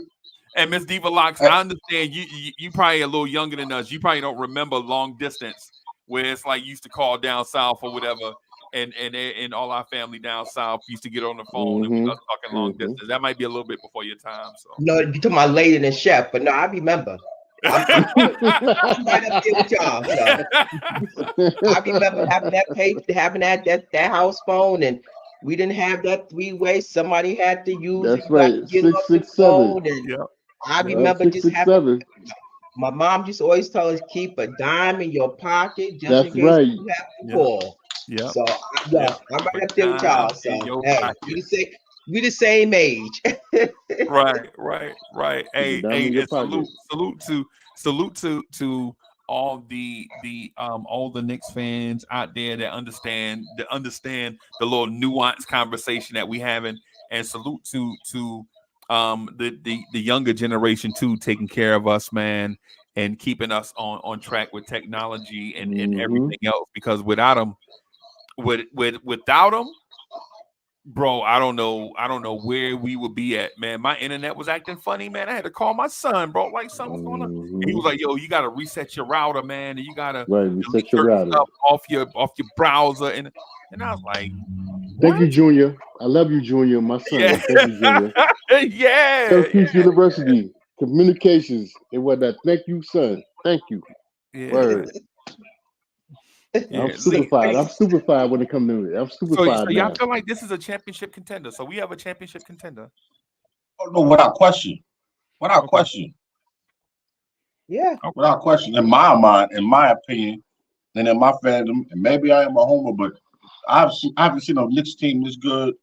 and Miss Diva Locks, I understand you probably a little younger than us. You probably don't remember long distance, where it's like you used to call down south or whatever, and all our family down south used to get on the phone and we was talking long distance. That might be a little bit before your time. So no, you talking about Lady and the Chef, but no, I remember. I'm right up there with y'all. So. I remember having that house phone, and we didn't have that three-way. Somebody had to use. That's right. 667. And I remember just having. My mom just always tell us keep a dime in your pocket just in case you have to call. Yeah. So I'm right up there with y'all. So hey, we the same age. Right. Hey, salute to all the Knicks fans out there that understand the little nuanced conversation that we having, and salute to the younger generation too, taking care of us, man, and keeping us on track with technology and everything else, because without them, bro, I don't know where we would be at, man. My internet was acting funny, man. I had to call my son, bro. Like something's going on. And he was like, "Yo, you gotta reset your router, man, and you gotta reset your router off your browser." And I was like, "Thank you, Junior. I love you, Junior. My son. Yeah. Thank you, Junior." Syracuse University Communications. It was that. Thank you, son. Thank you. Yeah. Word. I'm stupefied. I'm stupefied when it comes to it. I'm stupefied. So y'all feel like this is a championship contender. So we have a championship contender. Oh no, without question. Yeah. Without question. In my mind, in my opinion, and in my fandom, and maybe I am a homer, but I haven't seen a Knicks team this good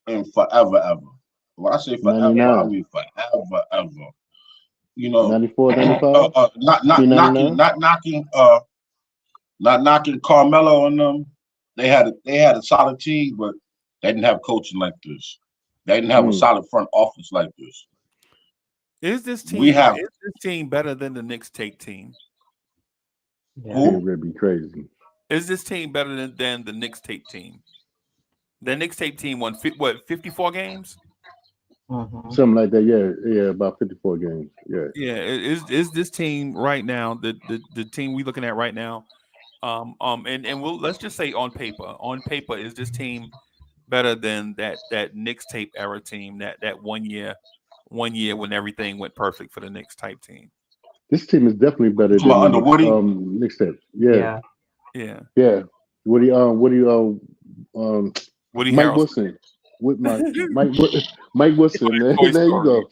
in forever, ever. When I say forever, 99. I mean forever, ever. 94, 95? Not knocking Carmelo on them. They had a solid team, but they didn't have coaching like this. They didn't have a solid front office like this. Is this team better than the Knicks take team? Who would be crazy? Is this team better than the Knicks tape team? The Knicks tape team won 54 games? Something like that. Yeah, about 54 games. Yeah. Is this team right now the team we looking at right now? And let's just say on paper, is this team better than that Knicks tape era team, that 1 year when everything went perfect for the Knicks type team? This team is definitely better than the Knicks tape. Yeah. Woody Mike Wilson. Mike Mike Wilson, man. There you go.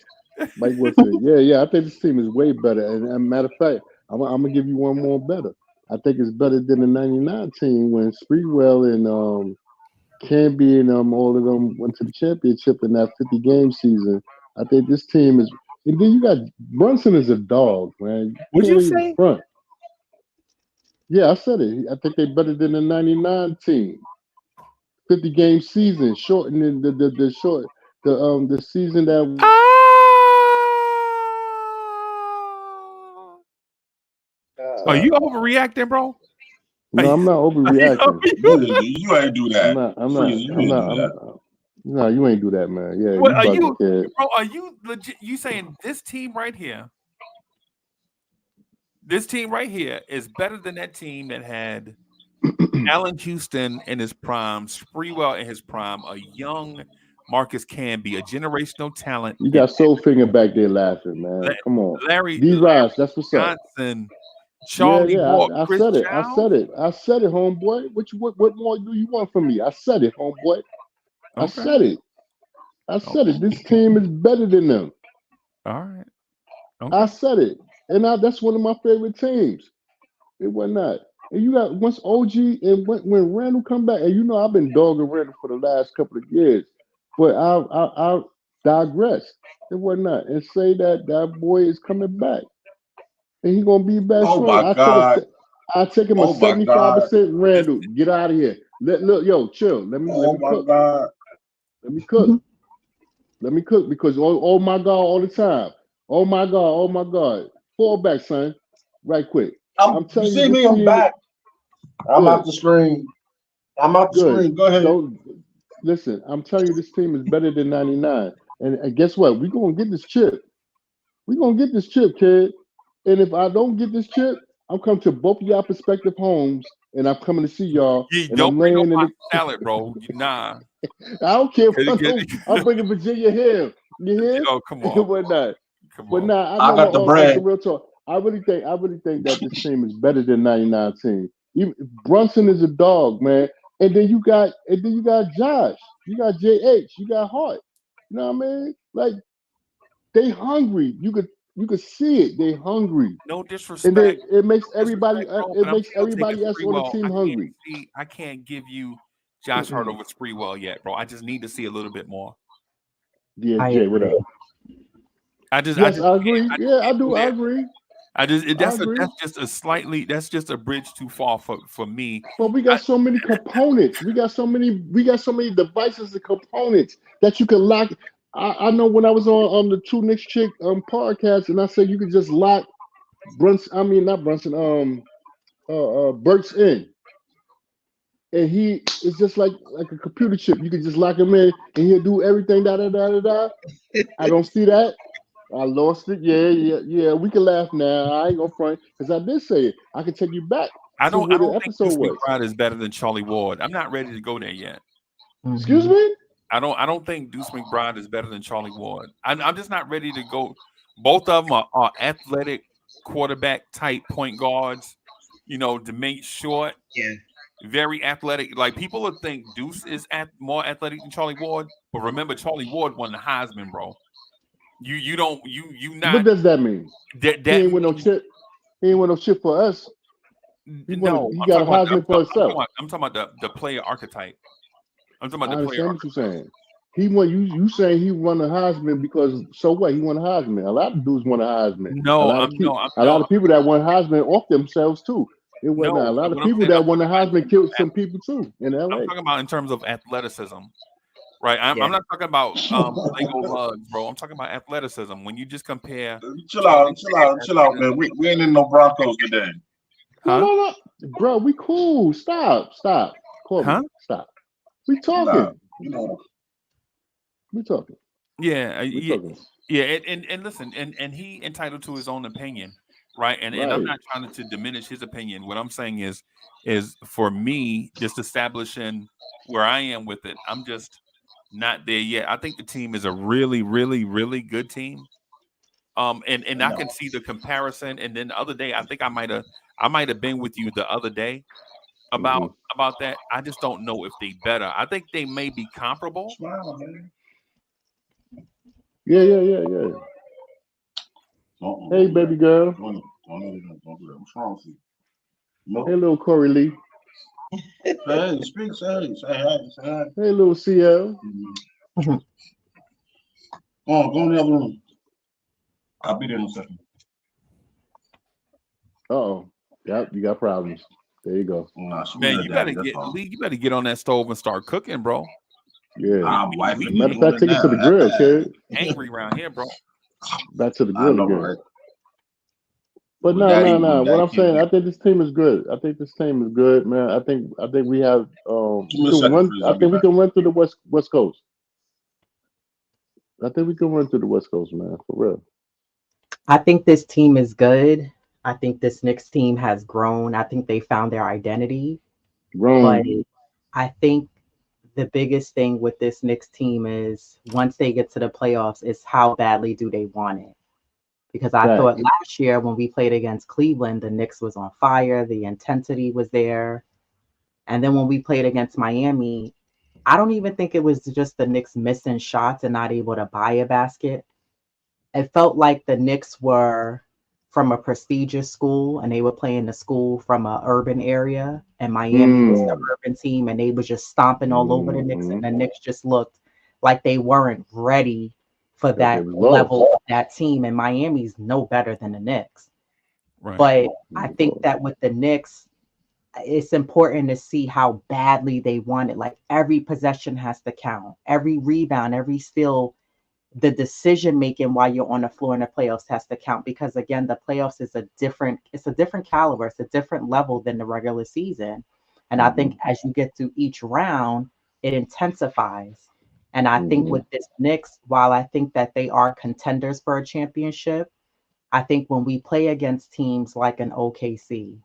Mike Wilson. Yeah. I think this team is way better. And matter of fact, I'm gonna give you one more better. I think it's better than the '99 team when Sprewell and Canby and all of them went to the championship in that 50 game season. I think this team is. And then you got Brunson is a dog, man. What'd you say? Front. Yeah, I said it. I think they're better than the '99 team. 50 game season, shortening the season that. Are you overreacting, bro? No, I'm not overreacting. You ain't do that. I'm not. No, you ain't do that, man. Yeah, what, kid. Bro, are you legit? You saying this team right here? This team right here is better than that team that had Allen Houston in his prime, Sprewell in his prime, a young Marcus Canby, a generational talent. You got Soulfinger back there laughing, man. Come on, Larry D-Rise, that's what's up. Johnson, Charlie Ward, I Chris said it. Child? I said it, homeboy. What more do you want from me? I said it, homeboy. I said it. This team is better than them. All right. Okay. I said it. And that's one of my favorite teams. It was not. And you got once OG and when Randall come back, and I've been dogging Randall for the last couple of years, but I'll digress. It was not. And say that boy is coming back. And he's gonna be back soon. My God. I take him a 75% Randall. Get out of here. Look, chill. Let me cook. God. Let me cook. Let me cook because oh my God all the time. Oh my God. Fall back, son. Right quick. I'm telling you. See me, I'm back. I'm out the screen. Go ahead. Listen, I'm telling you, this team is better than '99. And guess what? We're gonna get this chip. We're gonna get this chip, kid. And if I don't get this chip, I'm coming to both of y'all prospective homes, and I'm coming to see y'all. And don't bring no pop salad, bro. Nah. I don't care. I'm bringing Virginia here. You hear? Oh, come on. But not. Come but on. nah, I got the bread. Real talk. I really think that this team is better than '99 team. Brunson is a dog, man. And then you got Josh. You got JH. You got Hart. You know what I mean? Like they hungry. You could see it. They hungry. No disrespect. And then it makes everybody else on the team hungry. I can't give you Josh Hart over Sprewell yet, bro. I just need to see a little bit more. Yeah, Jay, what up? I agree. I agree. That's just a bridge too far for me. But we got so many components. We got so many devices and components that you can lock. I know when I was on the True Knicks Chick podcast, and I said you could just lock Burks in. And he is just like a computer chip. You can just lock him in and he'll do everything. I don't see that. I lost it. Yeah. We can laugh now. I ain't gonna front because I did say it. I can take you back. I don't think Deuce McBride is better than Charlie Ward. I'm not ready to go there yet. Excuse me? I don't think Deuce McBride is better than Charlie Ward. I'm just not ready to go. Both of them are athletic quarterback type point guards. DeMate short. Yeah. Very athletic. Like people would think Deuce is more athletic than Charlie Ward, but remember Charlie Ward won the Heisman, bro. You not. What does that mean? He ain't win no chip. He ain't win no chip for us. He got a Heisman for himself. I'm talking about the player archetype. I'm talking about the player archetype. What you're saying. He won. You saying he won the Heisman because so what? He won the Heisman. A lot of dudes won the Heisman. No, a lot of people that won Heisman off themselves too. It was not. A lot of people that won the Heisman killed some people too in LA. I'm talking about in terms of athleticism, right? I'm not talking about Lego lugs, bro. I'm talking about athleticism. When you just compare, chill out, man. We ain't in no Broncos today. Huh? No, bro. We cool. Stop. Call me. Stop. We talking. We talking. Yeah. And listen, and he entitled to his own opinion. Right. And I'm not trying to diminish his opinion. What I'm saying is for me, just establishing where I am with it, I'm just not there yet. I think the team is a really, really, really good team. And I can see the comparison. And then the other day, I think I might have been with you the other day about that. I just don't know if they better. I think they may be comparable. Yeah. Hey, baby girl. Don't do that. What's wrong with you? No. Hey, little Corey Lee. Hey, speak. Say hi. Hey, little CL. Go in the other room. I'll be there in a second. Uh-oh. Yep, you got problems. There you go. Man, you better get on that stove and start cooking, bro. Yeah. Matter of fact, take it to the grill, kid. Angry around here, bro. Back to the grill again. Right? But no. What I'm saying, I think this team is good. I think this team is good, man. I think we have we can run through the West Coast. I think we can run through the West Coast, man, for real. I think this team is good. I think this Knicks team has grown. I think they found their identity. But I think the biggest thing with this Knicks team is once they get to the playoffs is how badly do they want it? Because I thought last year when we played against Cleveland, the Knicks was on fire. The intensity was there. And then when we played against Miami, I don't even think it was just the Knicks missing shots and not able to buy a basket. It felt like the Knicks were from a prestigious school and they were playing the school from an urban area, and Miami was the urban team and they was just stomping all over the Knicks, and the Knicks just looked like they weren't ready for that level of that team, and Miami's no better than the Knicks. Right. But I think that with the Knicks, it's important to see how badly they want it. Like every possession has to count, every rebound, every steal. The decision making while you're on the floor in the playoffs has to count, because again, the playoffs is a different caliber, it's a different level than the regular season. And I think as you get through each round, it intensifies. And I think with this Knicks, while I think that they are contenders for a championship, I think when we play against teams like an OKC,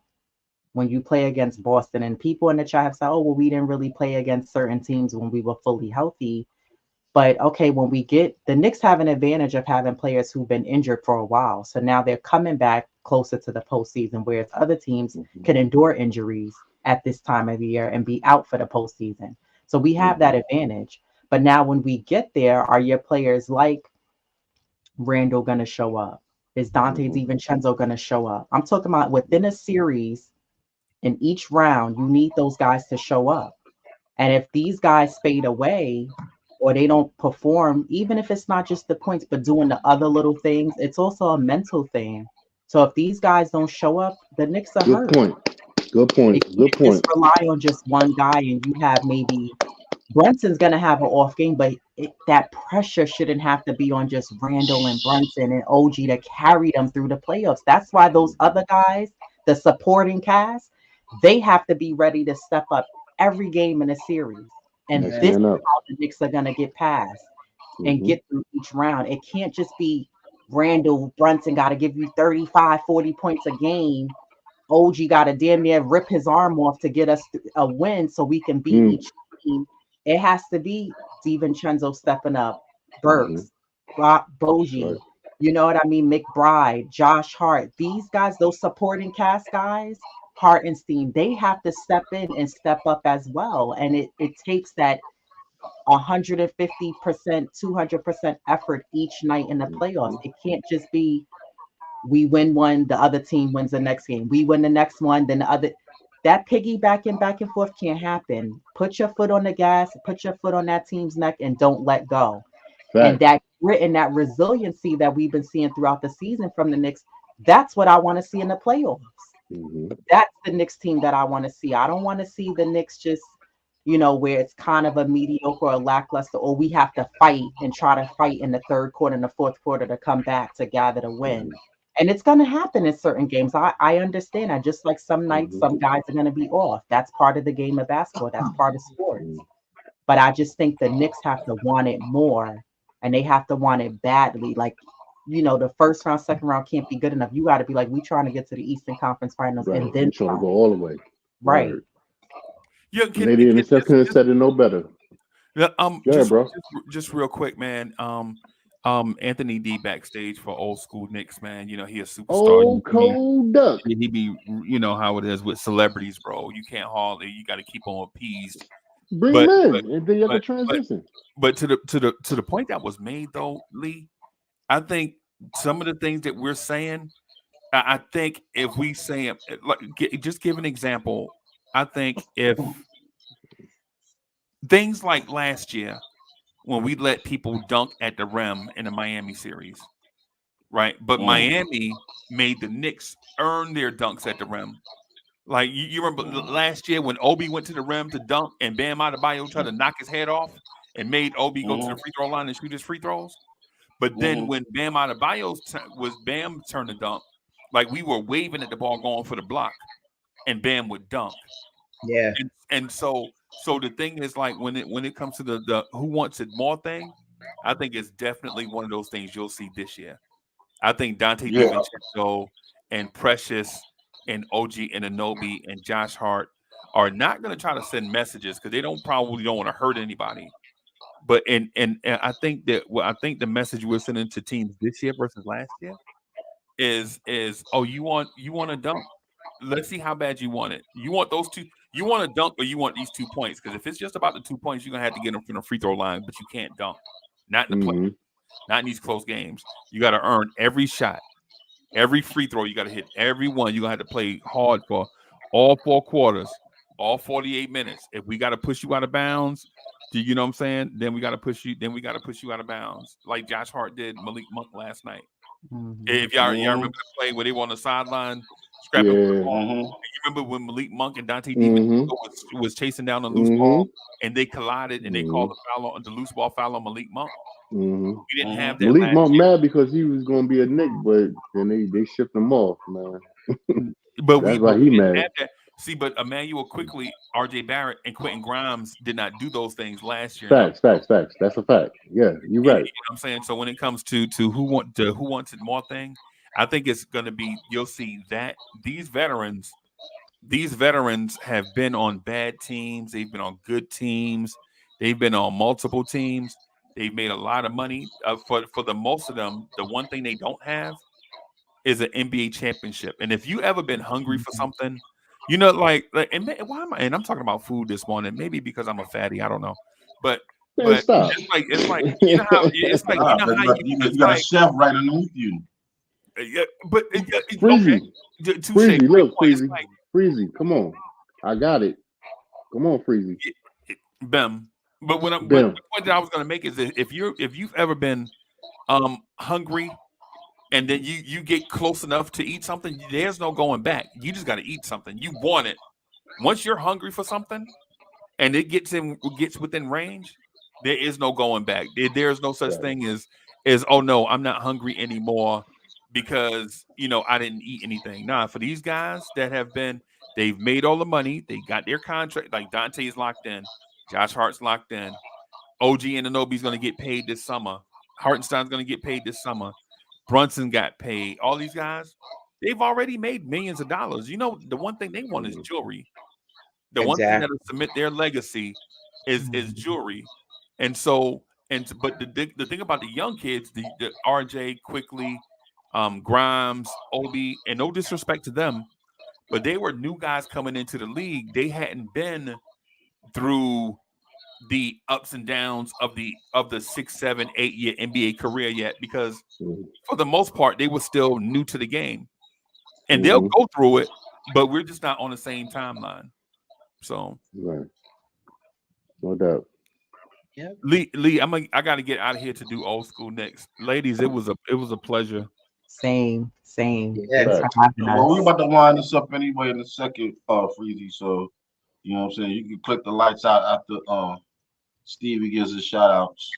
when you play against Boston, and people in the chat have said, oh, well, we didn't really play against certain teams when we were fully healthy. But okay, when we get the Knicks have an advantage of having players who've been injured for a while. So now they're coming back closer to the postseason, whereas other teams can endure injuries at this time of the year and be out for the postseason. So we have that advantage. But now when we get there, are your players like Randall going to show up? Is Dante DiVincenzo going to show up? I'm talking about within a series, in each round, you need those guys to show up. And if these guys fade away, or they don't perform, even if it's not just the points, but doing the other little things, it's also a mental thing. So if these guys don't show up, the Knicks are hurt. Good point. Just rely on just one guy, and you have maybe Brunson's going to have an off game, but that pressure shouldn't have to be on just Randall and Brunson and OG to carry them through the playoffs. That's why those other guys, the supporting cast, they have to be ready to step up every game in a series. And this is how the Knicks are going to get past and get through each round. It can't just be Randall Brunson got to give you 35, 40 points a game. OG got to damn near rip his arm off to get us a win so we can beat each team. It has to be DiVincenzo stepping up, Burks, Boji, you know what I mean? McBride, Josh Hart. These guys, those supporting cast guys, Hartenstein, they have to step in and step up as well. And it takes that 150%, 200% effort each night in the playoffs. It can't just be we win one, the other team wins the next game. We win the next one, then the other. That piggybacking back and forth can't happen. Put your foot on the gas, put your foot on that team's neck, and don't let go. Right. And that grit and that resiliency that we've been seeing throughout the season from the Knicks, that's what I want to see in the playoffs. That's the Knicks team that I want to see. I don't want to see the Knicks just, where it's kind of a mediocre or lackluster, or we have to fight and try to fight in the third quarter and the fourth quarter to come back to gather the win. And it's going to happen in certain games. I understand that. Just like some nights, some guys are going to be off. That's part of the game of basketball. That's part of sports. But I just think the Knicks have to want it more, and they have to want it badly. Like, the first round, second round can't be good enough. You got to be like, we trying to get to the Eastern Conference Finals, and then trying to go all the way. Right. Yeah, Canadian interception said it no better. Yeah, go ahead, bro. Just real quick, man. Anthony D backstage for Old School Knicks, man. He a superstar. Oh, cold duck. He be, how it is with celebrities, bro. You can't haul it. You got to keep them appeased Bring him in, and then you have to transition. But to the point that was made though, Lee, I think some of the things that we're saying, I think if we say just give an example. I think if things like last year when we let people dunk at the rim in the Miami series, right? But Miami made the Knicks earn their dunks at the rim. Like you remember last year when Obi went to the rim to dunk and Bam Adebayo tried to knock his head off and made Obi go to the free throw line and shoot his free throws. But then when Bam Adebayo's was Bam's turn to dunk, like we were waving at the ball going for the block, and Bam would dunk. Yeah. And so the thing is, like when it comes to the who wants it more thing, I think it's definitely one of those things you'll see this year. I think Dante DiVincenzo and Precious and OG Anunoby and Josh Hart are not going to try to send messages because they probably don't want to hurt anybody. But and I think that the message we're sending to teams this year versus last year is you want to dunk. Let's see how bad you want it. You want those two. You want to dunk, or you want these 2 points? Because if it's just about the 2 points, you're gonna have to get them from the free throw line, but you can't dunk. Not in the play, not in these close games. You got to earn every shot, every free throw. You got to hit every one. You're gonna have to play hard for all 4 quarters, all 48 minutes. If we got to push you out of bounds, you know what I'm saying? Then we got to push you. Then we got to push you out of bounds, like Josh Hart did Malik Monk last night. If y'all remember the play where they were on the sideline scrapping for the ball. You remember when Malik Monk and Dante DiVincenzo was chasing down the loose ball and they collided and they called the loose ball foul on Malik Monk. We didn't have that. Malik Monk mad because he was going to be a Knick, but then they shipped him off, man. But that's why he mad. See, but Emmanuel Quickly, RJ Barrett, and Quentin Grimes did not do those things last year. Facts. That's a fact. Yeah, you're right. You know what I'm saying? So when it comes to who wants it more thing, I think it's going to be, you'll see that these veterans have been on bad teams. They've been on good teams. They've been on multiple teams. They've made a lot of money. For the most of them, the one thing they don't have is an NBA championship. And if you ever been hungry for something, you know, and I'm talking about food this morning, maybe because I'm a fatty, I don't know. But it's like you know how it's like you got a chef right underneath you. Yeah, but Freezy, look, Freezy, come on, I got it. Come on, Freezy. Bem. But the point that I was going to make is that if you've ever been hungry and then you get close enough to eat something, there's no going back. You just got to eat something. You want it. Once you're hungry for something and it gets within range, there is no going back. There's no such thing as oh no, I'm not hungry anymore because I didn't eat anything. Nah, for these guys that they've made all the money, they got their contract. Like Dante's locked in, Josh Hart's locked in, OG Anunoby's going to get paid this summer, Hartenstein's going to get paid this summer, Brunson got paid. All these guys, they've already made millions of dollars. The one thing they want is jewelry. The one thing that'll cement their legacy is jewelry. And so, but the thing about the young kids, the RJ Quickly, Grimes, Obi, and no disrespect to them, but they were new guys coming into the league. They hadn't been through the ups and downs of the 6, 7, 8 year NBA career yet, because for the most part they were still new to the game, and they'll go through it, but we're just not on the same timeline. So, right, no doubt. Yeah, Lee, I got to get out of here to do old school next. Ladies, it was a pleasure. Same. Yeah. Well, we're about to wind this up anyway in a second, Freezy. So, you know what I'm saying? You can click the lights out after Stevie gives his shout outs.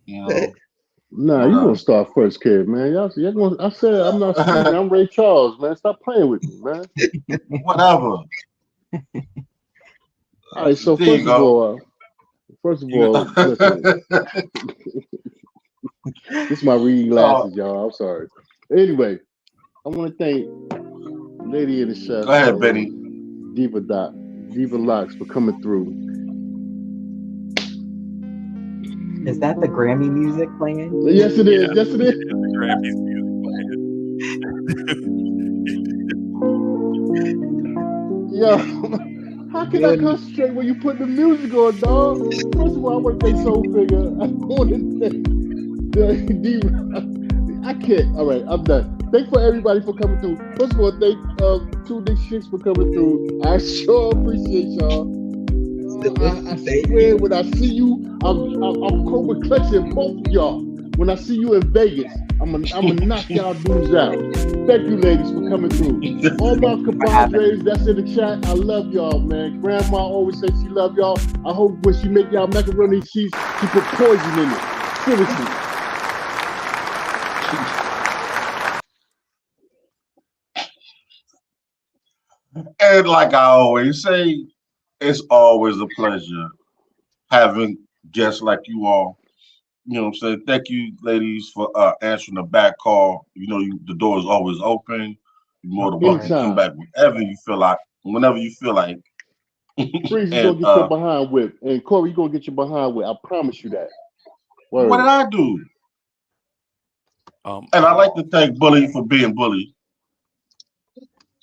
Nah, you gonna start first, kid, man. I said I'm not Stevie, I'm Ray Charles, man. Stop playing with me, man. Whatever. All right, so first of all, listen. This is my reading glasses, y'all. I'm sorry. Anyway, I want to thank Lady in the Chef. Go ahead, Benny. Diva Locks for coming through. Is that the Grammy music playing? Yes, it is. Yes, it is. The Grammys music playing. Yo, How can I concentrate when you put the music on, dog? First of all, I want to thank Soul Figure. I want to thank I can't. All right, I'm done. Thanks for everybody for coming through. First of all, thank 2 Knicks chicks for coming through. I sure appreciate y'all. I swear, when I see you, I'm Cobra clutching both of y'all. When I see you in Vegas, I'm gonna knock y'all dudes out. Thank you, ladies, for coming through. All my compadres that's in the chat, I love y'all, man. Grandma always says she love y'all. I hope when she make y'all macaroni and cheese, she put poison in it. Seriously. And like I always say, it's always a pleasure having guests like you all. You know what I'm saying? Thank you, ladies, for answering the back call. You know, the door is always open. You're more than welcome to come back whenever you feel like. Freeze, you gonna get your behind whipped. And Corey, you gonna get your behind whipped. I promise you that. Word. What did I do? And I like to thank Bully for being Bully.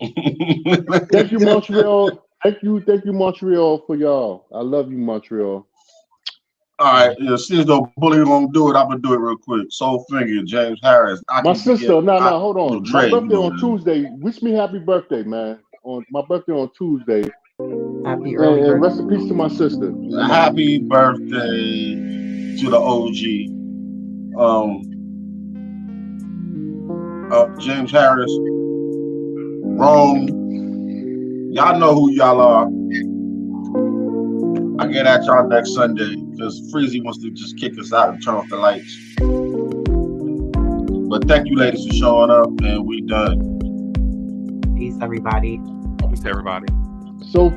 Thank you, Montreal. Thank you, Montreal, for y'all. I love you, Montreal. All right, since the Bully won't do it, I'm gonna do it real quick. Soul Finger, James Harris. My sister, no, hold on. My birthday on Tuesday. Wish me happy birthday, man. On my birthday on Tuesday. Happy early birthday. And rest in peace to my sister. Happy birthday to the OG. James Harris. Rome. Y'all know who y'all are. I get at y'all next Sunday because Freezy wants to just kick us out and turn off the lights. But thank you, ladies, for showing up, and we done. Peace, everybody. Peace, everybody. So.